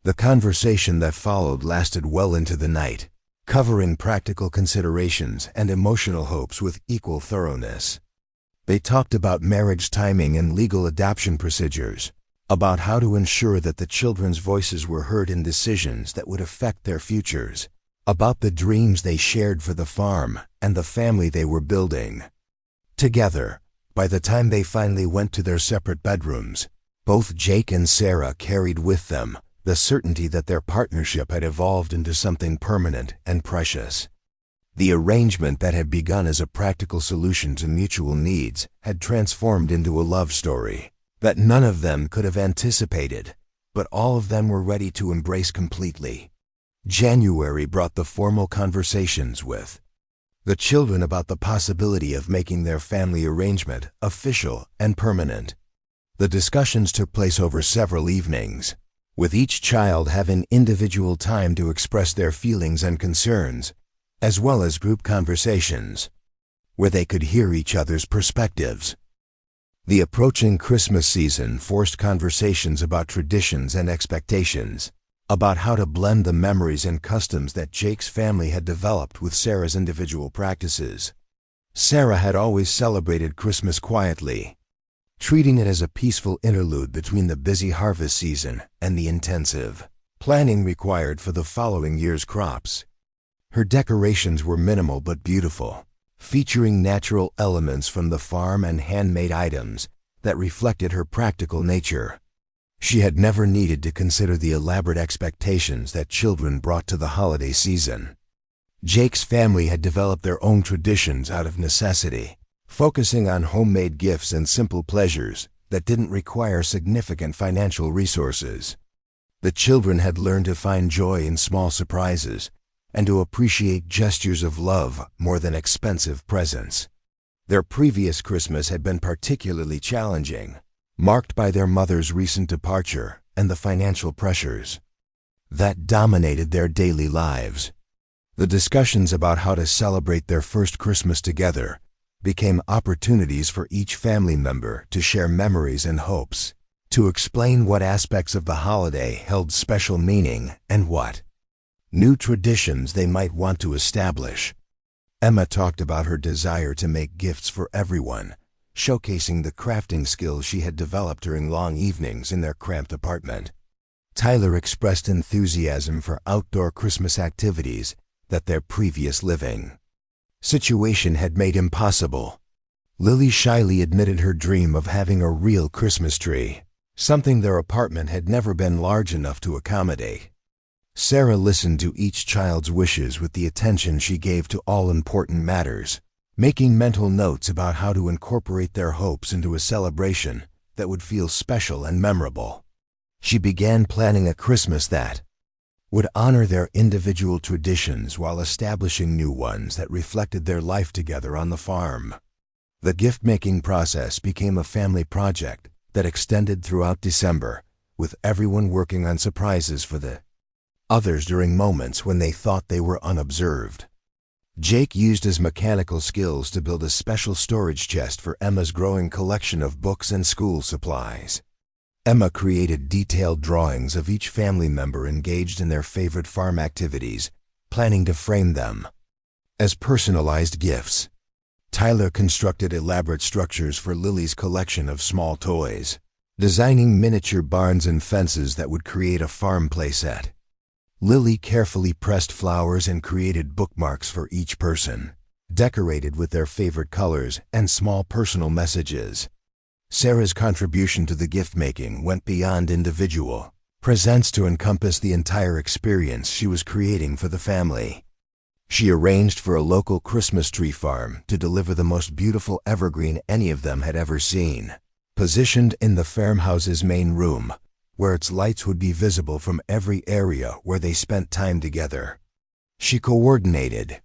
The conversation that followed lasted well into the night, covering practical considerations and emotional hopes with equal thoroughness. They talked about marriage timing and legal adoption procedures, about how to ensure that the children's voices were heard in decisions that would affect their futures, about the dreams they shared for the farm and the family they were building together. By the time they finally went to their separate bedrooms, both Jake and Sarah carried with them the certainty that their partnership had evolved into something permanent and precious. The arrangement that had begun as a practical solution to mutual needs had transformed into a love story that none of them could have anticipated, but all of them were ready to embrace completely. January brought the formal conversations with the children about the possibility of making their family arrangement official and permanent. The discussions took place over several evenings, with each child having individual time to express their feelings and concerns, as well as group conversations, where they could hear each other's perspectives. The approaching Christmas season forced conversations about traditions and expectations, about how to blend the memories and customs that Jake's family had developed with Sarah's individual practices. Sarah had always celebrated Christmas quietly, treating it as a peaceful interlude between the busy harvest season and the intensive planning required for the following year's crops. Her decorations were minimal but beautiful, featuring natural elements from the farm and handmade items that reflected her practical nature. She had never needed to consider the elaborate expectations that children brought to the holiday season. Jake's family had developed their own traditions out of necessity, focusing on homemade gifts and simple pleasures that didn't require significant financial resources. The children had learned to find joy in small surprises and to appreciate gestures of love more than expensive presents. Their previous Christmas had been particularly challenging, marked by their mother's recent departure and the financial pressures that dominated their daily lives. The discussions about how to celebrate their first Christmas together became opportunities for each family member to share memories and hopes, to explain what aspects of the holiday held special meaning and what new traditions they might want to establish. Emma talked about her desire to make gifts for everyone, showcasing the crafting skills she had developed during long evenings in their cramped apartment. Tyler expressed enthusiasm for outdoor Christmas activities that their previous living situation had made impossible. Lily shyly admitted her dream of having a real Christmas tree, something their apartment had never been large enough to accommodate. Sarah listened to each child's wishes with the attention she gave to all important matters, making mental notes about how to incorporate their hopes into a celebration that would feel special and memorable. She began planning a Christmas that would honor their individual traditions while establishing new ones that reflected their life together on the farm. The gift-making process became a family project that extended throughout December, with everyone working on surprises for the others during moments when they thought they were unobserved. Jake used his mechanical skills to build a special storage chest for Emma's growing collection of books and school supplies. Emma created detailed drawings of each family member engaged in their favorite farm activities, planning to frame them as personalized gifts. Tyler constructed elaborate structures for Lily's collection of small toys, designing miniature barns and fences that would create a farm playset. Lily carefully pressed flowers and created bookmarks for each person, decorated with their favorite colors and small personal messages. Sarah's contribution to the gift-making went beyond individual presents to encompass the entire experience she was creating for the family. She arranged for a local Christmas tree farm to deliver the most beautiful evergreen any of them had ever seen, positioned in the farmhouse's main room, where its lights would be visible from every area where they spent time together. She coordinated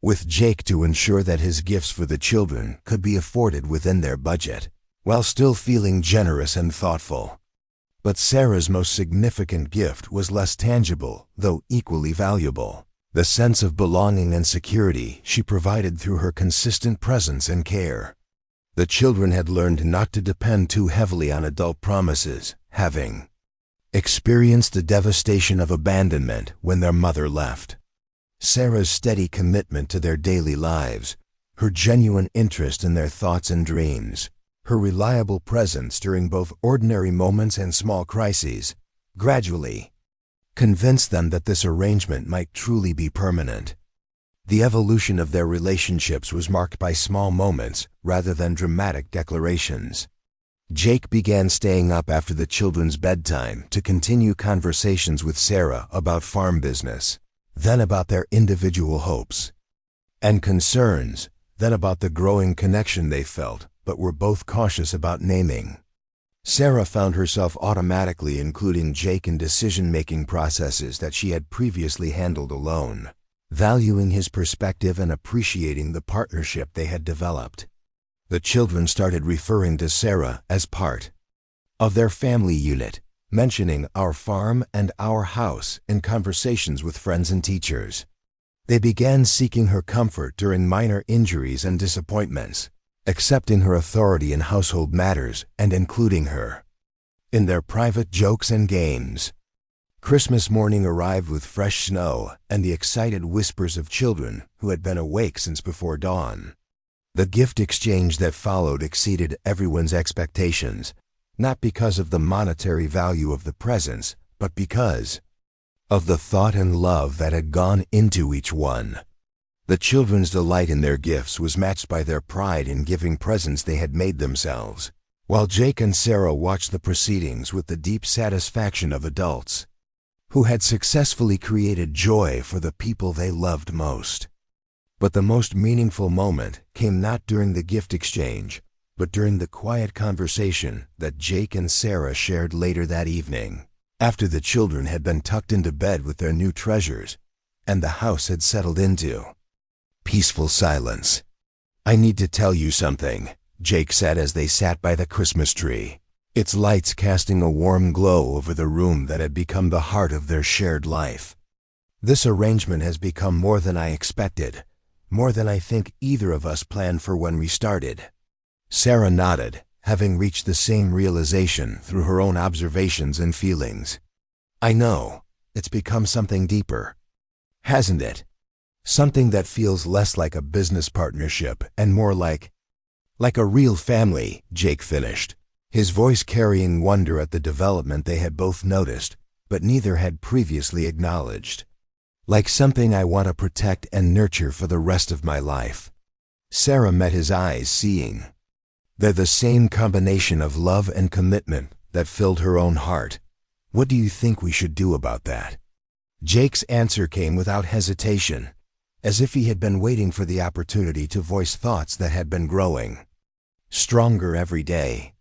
with Jake to ensure that his gifts for the children could be afforded within their budget, while still feeling generous and thoughtful. But Sarah's most significant gift was less tangible, though equally valuable: the sense of belonging and security she provided through her consistent presence and care. The children had learned not to depend too heavily on adult promises, having experienced the devastation of abandonment when their mother left. Sarah's steady commitment to their daily lives, her genuine interest in their thoughts and dreams, her reliable presence during both ordinary moments and small crises, gradually convinced them that this arrangement might truly be permanent. The evolution of their relationships was marked by small moments rather than dramatic declarations. Jake began staying up after the children's bedtime to continue conversations with Sarah about farm business, then about their individual hopes and concerns, then about the growing connection they felt but were both cautious about naming. Sarah found herself automatically including Jake in decision-making processes that she had previously handled alone, valuing his perspective and appreciating the partnership they had developed. The children started referring to Sarah as part of their family unit, mentioning our farm and our house in conversations with friends and teachers. They began seeking her comfort during minor injuries and disappointments, accepting her authority in household matters and including her in their private jokes and games. Christmas morning arrived with fresh snow and the excited whispers of children who had been awake since before dawn. The gift exchange that followed exceeded everyone's expectations, not because of the monetary value of the presents, but because of the thought and love that had gone into each one. The children's delight in their gifts was matched by their pride in giving presents they had made themselves, while Jake and Sarah watched the proceedings with the deep satisfaction of adults who had successfully created joy for the people they loved most. But the most meaningful moment came not during the gift exchange, but during the quiet conversation that Jake and Sarah shared later that evening, after the children had been tucked into bed with their new treasures, and the house had settled into peaceful silence. "I need to tell you something," Jake said as they sat by the Christmas tree, its lights casting a warm glow over the room that had become the heart of their shared life. This arrangement has become more than I expected, more than I think either of us planned for when we started." Sarah nodded, having reached the same realization through her own observations and feelings. "I know, it's become something deeper, hasn't it? Something that feels less like a business partnership and more like a real family," Jake finished, his voice carrying wonder at the development they had both noticed, but neither had previously acknowledged. "Like something I want to protect and nurture for the rest of my life." Sarah met his eyes, seeing. "They're the same combination of love and commitment that filled her own heart. What do you think we should do about that?" Jake's answer came without hesitation, as if he had been waiting for the opportunity to voice thoughts that had been growing stronger every day.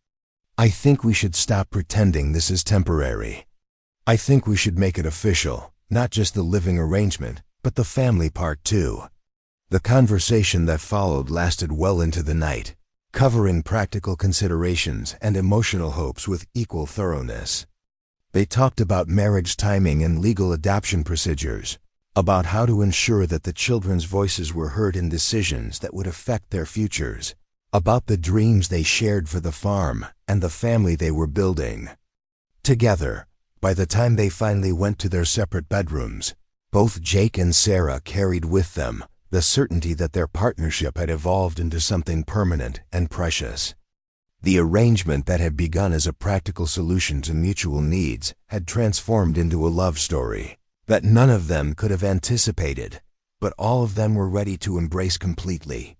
"I think we should stop pretending this is temporary. I think we should make it official, not just the living arrangement, but the family part too." The conversation that followed lasted well into the night, covering practical considerations and emotional hopes with equal thoroughness. They talked about marriage timing and legal adoption procedures, about how to ensure that the children's voices were heard in decisions that would affect their futures, about the dreams they shared for the farm and the family they were building together. By the time they finally went to their separate bedrooms, both Jake and Sarah carried with them the certainty that their partnership had evolved into something permanent and precious. The arrangement that had begun as a practical solution to mutual needs had transformed into a love story that none of them could have anticipated, but all of them were ready to embrace completely.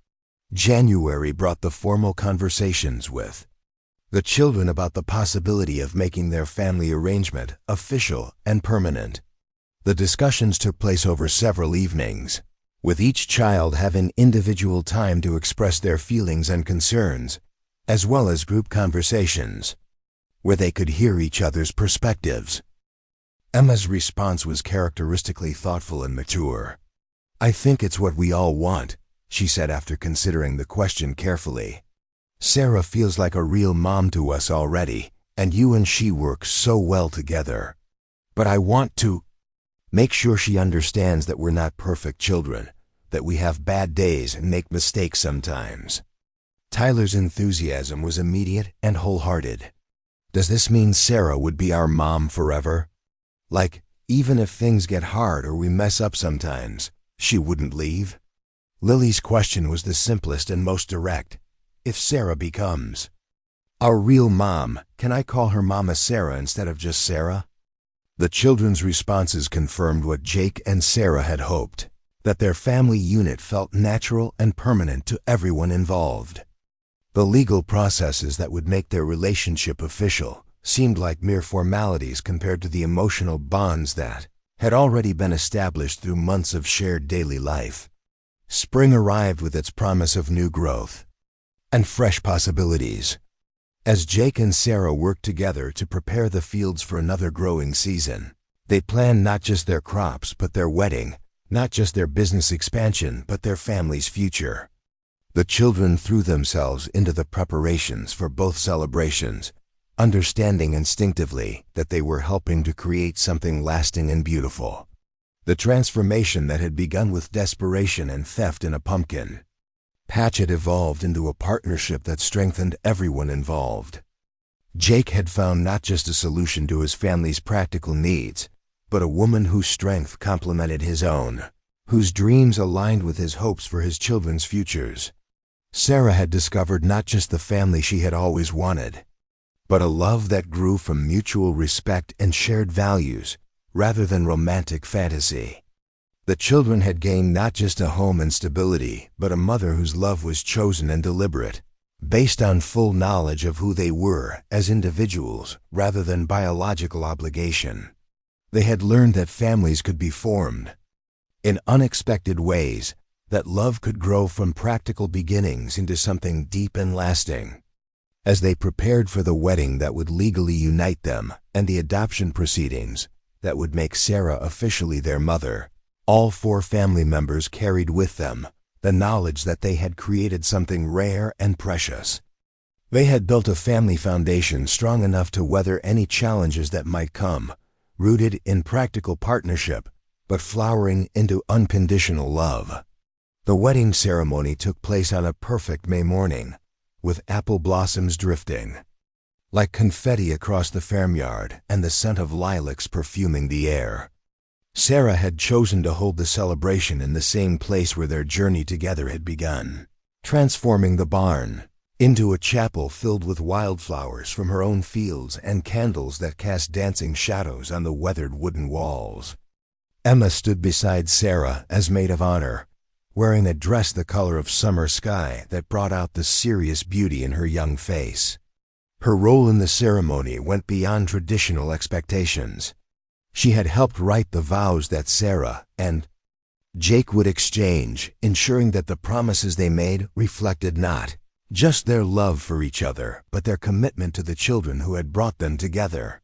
January brought the formal conversations with the children about the possibility of making their family arrangement official and permanent. The discussions took place over several evenings, with each child having individual time to express their feelings and concerns, as well as group conversations, where they could hear each other's perspectives. Emma's response was characteristically thoughtful and mature. "I think it's what we all want," she said after considering the question carefully. "Sarah feels like a real mom to us already, and you and she work so well together. But I want to make sure she understands that we're not perfect children, that we have bad days and make mistakes sometimes." Tyler's enthusiasm was immediate and wholehearted. "Does this mean Sarah would be our mom forever? Like, even if things get hard or we mess up sometimes, she wouldn't leave?" Lily's question was the simplest and most direct. "If Sarah becomes our real mom, can I call her Mama Sarah instead of just Sarah?" The children's responses confirmed what Jake and Sarah had hoped, that their family unit felt natural and permanent to everyone involved. The legal processes that would make their relationship official seemed like mere formalities compared to the emotional bonds that had already been established through months of shared daily life. Spring arrived with its promise of new growth and fresh possibilities. As Jake and Sarah worked together to prepare the fields for another growing season, they planned not just their crops but their wedding, not just their business expansion but their family's future. The children threw themselves into the preparations for both celebrations, understanding instinctively that they were helping to create something lasting and beautiful. The transformation that had begun with desperation and theft in a pumpkin patch had evolved into a partnership that strengthened everyone involved. Jake had found not just a solution to his family's practical needs, but a woman whose strength complemented his own, whose dreams aligned with his hopes for his children's futures. Sarah had discovered not just the family she had always wanted, but a love that grew from mutual respect and shared values, rather than romantic fantasy. The children had gained not just a home and stability, but a mother whose love was chosen and deliberate, based on full knowledge of who they were as individuals rather than biological obligation. They had learned that families could be formed in unexpected ways, that love could grow from practical beginnings into something deep and lasting. As they prepared for the wedding that would legally unite them and the adoption proceedings that would make Sarah officially their mother, all four family members carried with them the knowledge that they had created something rare and precious. They had built a family foundation strong enough to weather any challenges that might come, rooted in practical partnership, but flowering into unconditional love. The wedding ceremony took place on a perfect May morning, with apple blossoms drifting like confetti across the farmyard and the scent of lilacs perfuming the air. Sarah had chosen to hold the celebration in the same place where their journey together had begun, transforming the barn into a chapel filled with wildflowers from her own fields and candles that cast dancing shadows on the weathered wooden walls. Emma stood beside Sarah as maid of honor, wearing a dress the color of summer sky that brought out the serious beauty in her young face. Her role in the ceremony went beyond traditional expectations. She had helped write the vows that Sarah and Jake would exchange, ensuring that the promises they made reflected not just their love for each other, but their commitment to the children who had brought them together.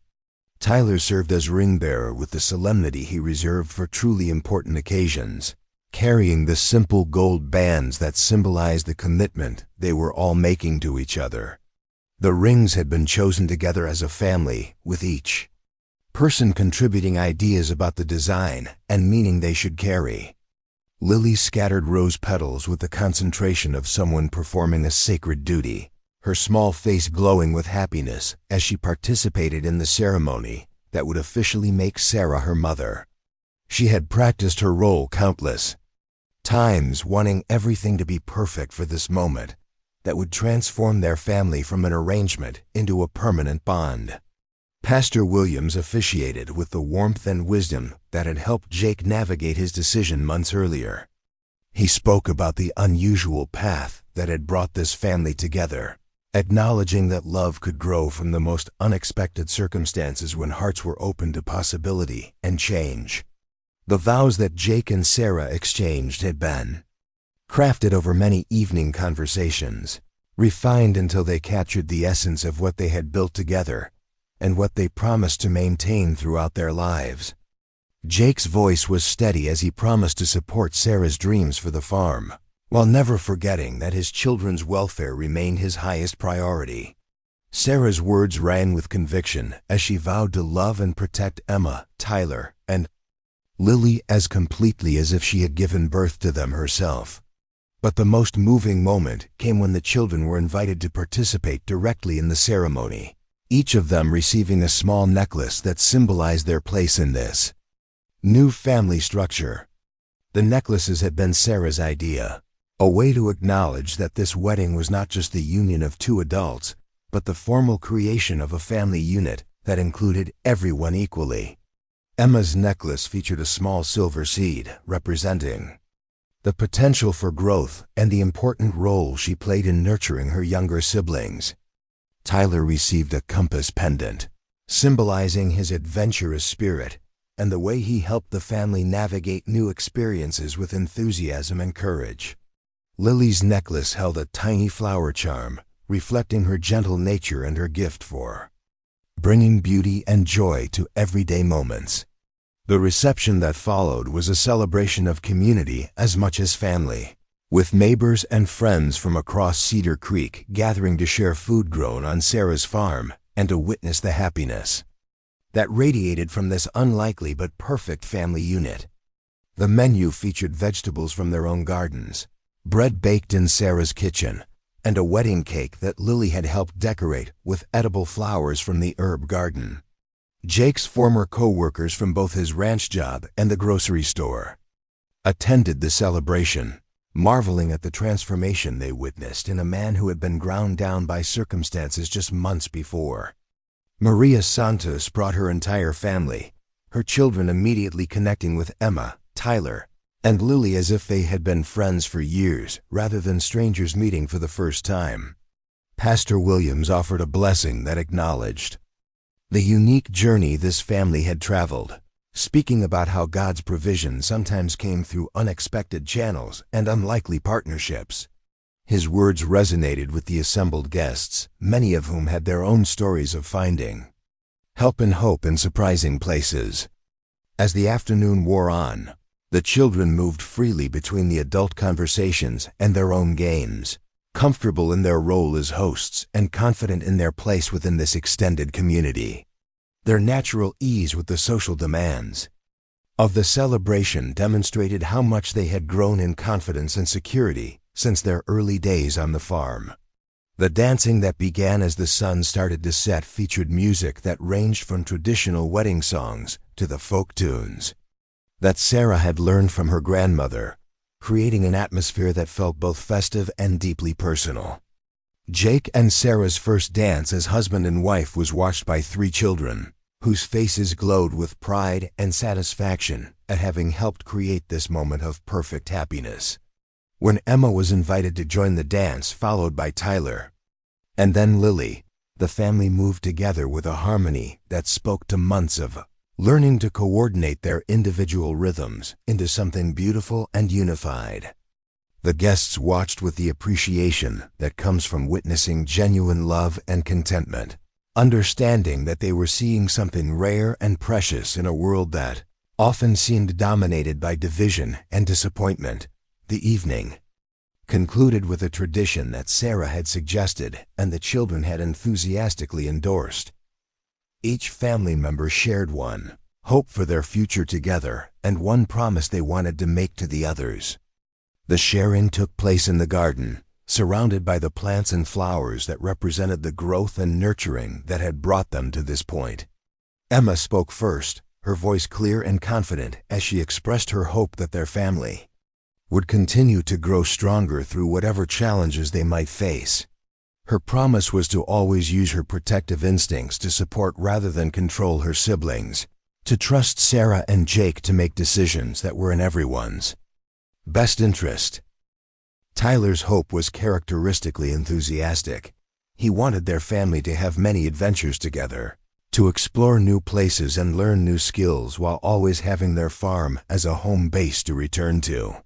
Tyler served as ring bearer with the solemnity he reserved for truly important occasions, carrying the simple gold bands that symbolized the commitment they were all making to each other. The rings had been chosen together as a family, with each person contributing ideas about the design and meaning they should carry. Lily scattered rose petals with the concentration of someone performing a sacred duty, her small face glowing with happiness as she participated in the ceremony that would officially make Sarah her mother. She had practiced her role countless times, wanting everything to be perfect for this moment that would transform their family from an arrangement into a permanent bond. Pastor Williams officiated with the warmth and wisdom that had helped Jake navigate his decision months earlier. He spoke about the unusual path that had brought this family together, acknowledging that love could grow from the most unexpected circumstances when hearts were open to possibility and change. The vows that Jake and Sarah exchanged had been crafted over many evening conversations, refined until they captured the essence of what they had built together and what they promised to maintain throughout their lives. Jake's voice was steady as he promised to support Sarah's dreams for the farm, while never forgetting that his children's welfare remained his highest priority. Sarah's words rang with conviction as she vowed to love and protect Emma, Tyler, and Lily as completely as if she had given birth to them herself. But the most moving moment came when the children were invited to participate directly in the ceremony, each of them receiving a small necklace that symbolized their place in this new family structure. The necklaces had been Sarah's idea, a way to acknowledge that this wedding was not just the union of two adults, but the formal creation of a family unit that included everyone equally. Emma's necklace featured a small silver seed representing the potential for growth and the important role she played in nurturing her younger siblings. Tyler received a compass pendant, symbolizing his adventurous spirit and the way he helped the family navigate new experiences with enthusiasm and courage. Lily's necklace held a tiny flower charm, reflecting her gentle nature and her gift for bringing beauty and joy to everyday moments. The reception that followed was a celebration of community as much as family, with neighbors and friends from across Cedar Creek gathering to share food grown on Sarah's farm and to witness the happiness that radiated from this unlikely but perfect family unit. The menu featured vegetables from their own gardens, bread baked in Sarah's kitchen, and a wedding cake that Lily had helped decorate with edible flowers from the herb garden. Jake's former co-workers from both his ranch job and the grocery store attended the celebration, marveling at the transformation they witnessed in a man who had been ground down by circumstances just months before. Maria Santos brought her entire family, her children immediately connecting with Emma, Tyler, and Lily as if they had been friends for years rather than strangers meeting for the first time. Pastor Williams offered a blessing that acknowledged the unique journey this family had traveled, speaking about how God's provision sometimes came through unexpected channels and unlikely partnerships. His words resonated with the assembled guests, many of whom had their own stories of finding help and hope in surprising places. As the afternoon wore on, the children moved freely between the adult conversations and their own games, comfortable in their role as hosts and confident in their place within this extended community. Their natural ease with the social demands of the celebration demonstrated how much they had grown in confidence and security since their early days on the farm. The dancing that began as the sun started to set featured music that ranged from traditional wedding songs to the folk tunes that Sarah had learned from her grandmother, creating an atmosphere that felt both festive and deeply personal. Jake and Sarah's first dance as husband and wife was watched by 3 children, whose faces glowed with pride and satisfaction at having helped create this moment of perfect happiness. When Emma was invited to join the dance, followed by Tyler and then Lily, the family moved together with a harmony that spoke to months of learning to coordinate their individual rhythms into something beautiful and unified. The guests watched with the appreciation that comes from witnessing genuine love and contentment, understanding that they were seeing something rare and precious in a world that often seemed dominated by division and disappointment. The evening concluded with a tradition that Sarah had suggested and the children had enthusiastically endorsed. Each family member shared one hope for their future together and one promise they wanted to make to the others. The sharing took place in the garden, surrounded by the plants and flowers that represented the growth and nurturing that had brought them to this point. Emma spoke first, her voice clear and confident as she expressed her hope that their family would continue to grow stronger through whatever challenges they might face. Her promise was to always use her protective instincts to support rather than control her siblings, to trust Sarah and Jake to make decisions that were in everyone's best interest. Tyler's hope was characteristically enthusiastic. He wanted their family to have many adventures together, to explore new places and learn new skills while always having their farm as a home base to return to.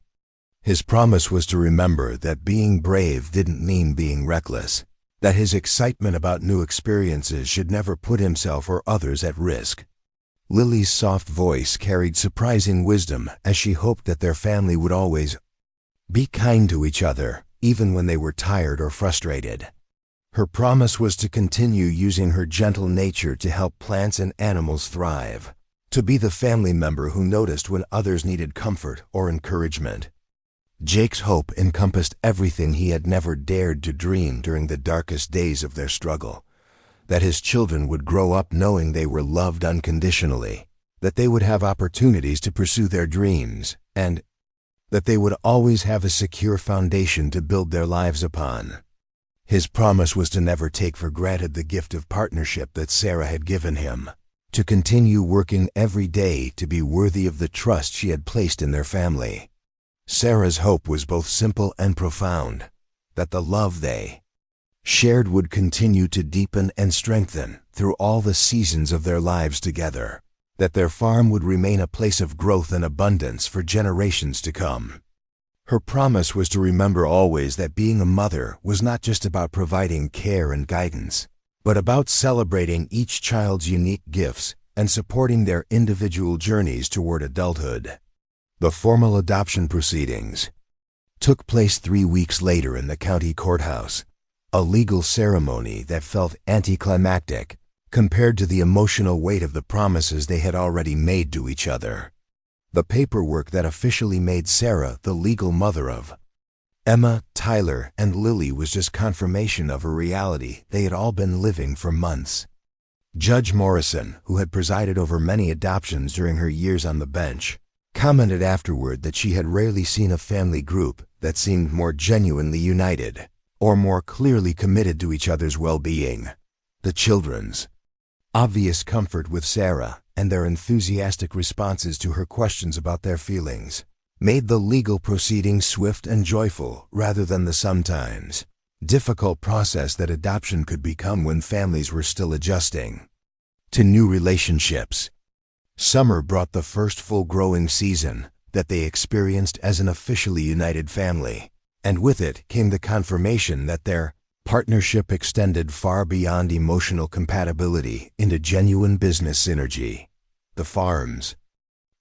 His promise was to remember that being brave didn't mean being reckless, that his excitement about new experiences should never put himself or others at risk. Lily's soft voice carried surprising wisdom as she hoped that their family would always be kind to each other, even when they were tired or frustrated. Her promise was to continue using her gentle nature to help plants and animals thrive, to be the family member who noticed when others needed comfort or encouragement. Jake's hope encompassed everything he had never dared to dream during the darkest days of their struggle. That his children would grow up knowing they were loved unconditionally, that they would have opportunities to pursue their dreams, and that they would always have a secure foundation to build their lives upon. His promise was to never take for granted the gift of partnership that Sarah had given him, to continue working every day to be worthy of the trust she had placed in their family. Sarah's hope was both simple and profound, that the love they shared would continue to deepen and strengthen through all the seasons of their lives together, that their farm would remain a place of growth and abundance for generations to come. Her promise was to remember always that being a mother was not just about providing care and guidance, but about celebrating each child's unique gifts and supporting their individual journeys toward adulthood. The formal adoption proceedings took place 3 weeks later in the county courthouse, a legal ceremony that felt anticlimactic compared to the emotional weight of the promises they had already made to each other. The paperwork that officially made Sarah the legal mother of Emma, Tyler, and Lily was just confirmation of a reality they had all been living for months. Judge Morrison, who had presided over many adoptions during her years on the bench, commented afterward that she had rarely seen a family group that seemed more genuinely united or more clearly committed to each other's well-being. The children's obvious comfort with Sarah and their enthusiastic responses to her questions about their feelings made the legal proceedings swift and joyful rather than the sometimes difficult process that adoption could become when families were still adjusting to new relationships. Summer brought the first full growing season that they experienced as an officially united family, and with it came the confirmation that their partnership extended far beyond emotional compatibility into genuine business synergy. The farm's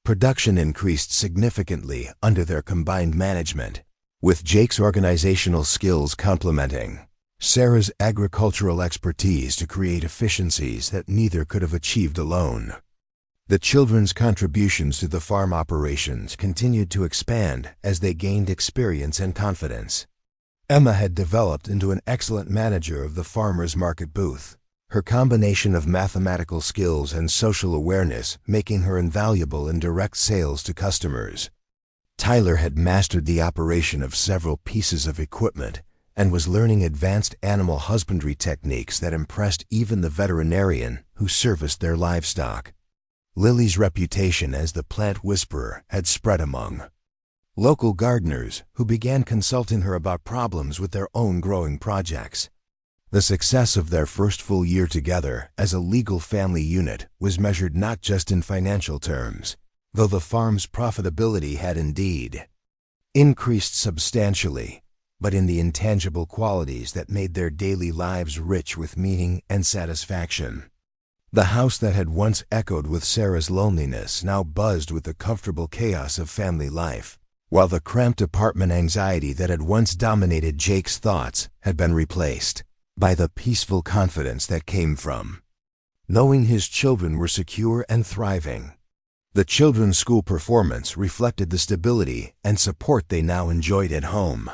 production increased significantly under their combined management, with Jake's organizational skills complementing Sarah's agricultural expertise to create efficiencies that neither could have achieved alone. The children's contributions to the farm operations continued to expand as they gained experience and confidence. Emma had developed into an excellent manager of the farmers' market booth, her combination of mathematical skills and social awareness making her invaluable in direct sales to customers. Tyler had mastered the operation of several pieces of equipment and was learning advanced animal husbandry techniques that impressed even the veterinarian who serviced their livestock. Lily's reputation as the plant whisperer had spread among local gardeners who began consulting her about problems with their own growing projects. The success of their first full year together as a legal family unit was measured not just in financial terms, though the farm's profitability had indeed increased substantially, but in the intangible qualities that made their daily lives rich with meaning and satisfaction. The house that had once echoed with Sarah's loneliness now buzzed with the comfortable chaos of family life, while the cramped apartment anxiety that had once dominated Jake's thoughts had been replaced by the peaceful confidence that came from knowing his children were secure and thriving. The children's school performance reflected the stability and support they now enjoyed at home.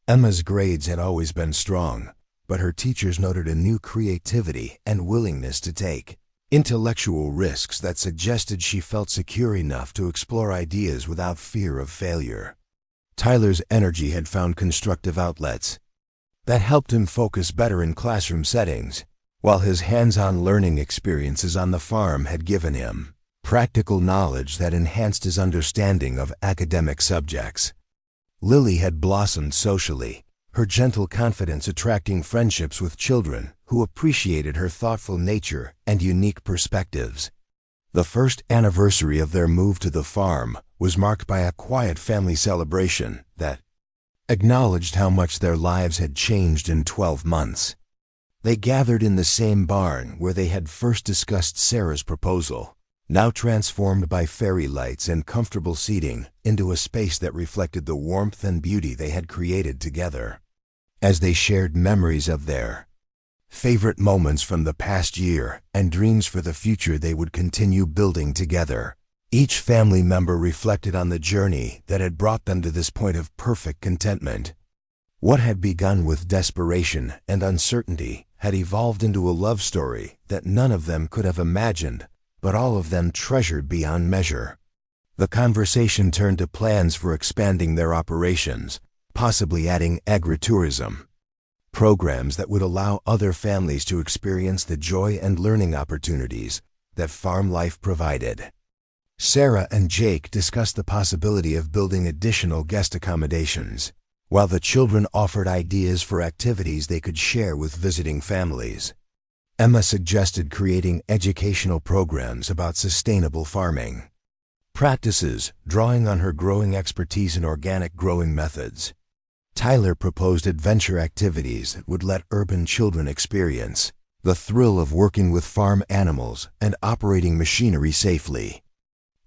Emma's grades had always been strong, but her teachers noted a new creativity and willingness to take intellectual risks that suggested she felt secure enough to explore ideas without fear of failure. Tyler's energy had found constructive outlets that helped him focus better in classroom settings, while his hands-on learning experiences on the farm had given him practical knowledge that enhanced his understanding of academic subjects. Lily had blossomed socially, her gentle confidence attracting friendships with children who appreciated her thoughtful nature and unique perspectives. The first anniversary of their move to the farm was marked by a quiet family celebration that acknowledged how much their lives had changed in 12 months. They gathered in the same barn where they had first discussed Sarah's proposal, now transformed by fairy lights and comfortable seating into a space that reflected the warmth and beauty they had created together. As they shared memories of their favorite moments from the past year and dreams for the future they would continue building together, each family member reflected on the journey that had brought them to this point of perfect contentment. What had begun with desperation and uncertainty had evolved into a love story that none of them could have imagined, but all of them treasured beyond measure. The conversation turned to plans for expanding their operations, possibly adding agritourism programs that would allow other families to experience the joy and learning opportunities that farm life provided. Sarah and Jake discussed the possibility of building additional guest accommodations, while the children offered ideas for activities they could share with visiting families. Emma suggested creating educational programs about sustainable farming practices, drawing on her growing expertise in organic growing methods. Tyler proposed adventure activities that would let urban children experience the thrill of working with farm animals and operating machinery safely.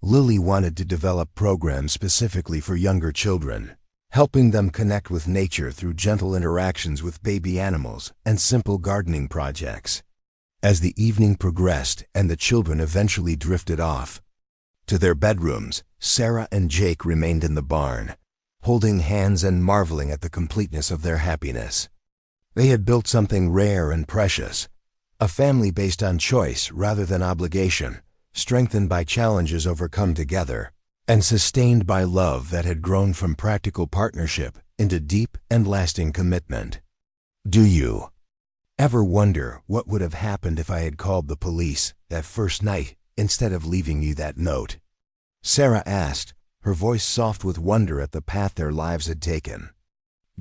Lily wanted to develop programs specifically for younger children, helping them connect with nature through gentle interactions with baby animals and simple gardening projects. As the evening progressed and the children eventually drifted off to their bedrooms, Sarah and Jake remained in the barn, holding hands and marveling at the completeness of their happiness. They had built something rare and precious, a family based on choice rather than obligation, strengthened by challenges overcome together, and sustained by love that had grown from practical partnership into deep and lasting commitment. Do you ever wonder what would have happened if I had called the police that first night instead of leaving you that note? Sarah asked, her voice soft with wonder at the path their lives had taken.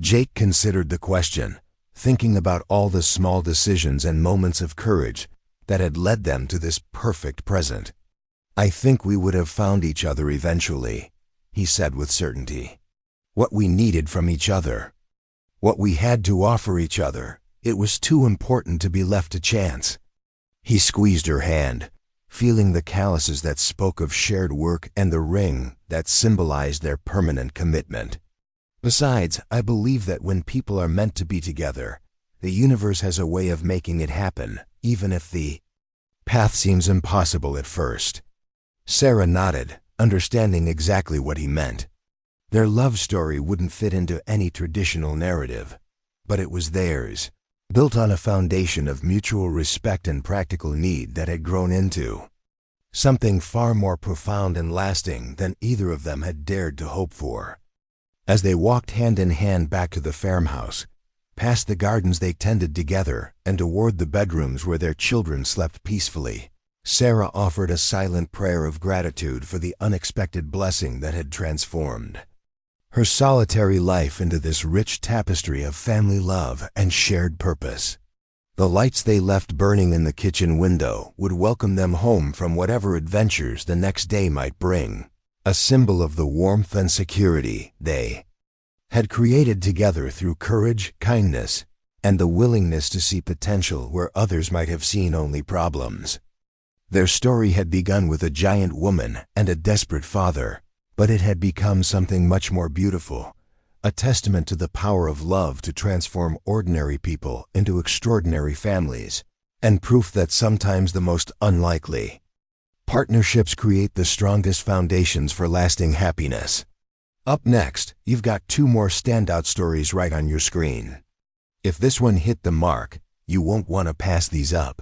Jake considered the question, thinking about all the small decisions and moments of courage that had led them to this perfect present. I think we would have found each other eventually, he said with certainty. What we needed from each other, what we had to offer each other, it was too important to be left to chance. He squeezed her hand, feeling the calluses that spoke of shared work and the ring that symbolized their permanent commitment. Besides, I believe that when people are meant to be together, the universe has a way of making it happen, even if the path seems impossible at first. Sarah nodded, understanding exactly what he meant. Their love story wouldn't fit into any traditional narrative, but it was theirs, built on a foundation of mutual respect and practical need that had grown into something far more profound and lasting than either of them had dared to hope for. As they walked hand in hand back to the farmhouse, past the gardens they tended together and toward the bedrooms where their children slept peacefully, Sarah offered a silent prayer of gratitude for the unexpected blessing that had transformed her solitary life into this rich tapestry of family love and shared purpose. The lights they left burning in the kitchen window would welcome them home from whatever adventures the next day might bring, a symbol of the warmth and security they had created together through courage, kindness, and the willingness to see potential where others might have seen only problems. Their story had begun with a giant woman and a desperate father, but it had become something much more beautiful, a testament to the power of love to transform ordinary people into extraordinary families, and proof that sometimes the most unlikely partnerships create the strongest foundations for lasting happiness. Up next, you've got 2 more standout stories right on your screen. If this one hit the mark, you won't want to pass these up.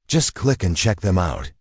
Just click and check them out.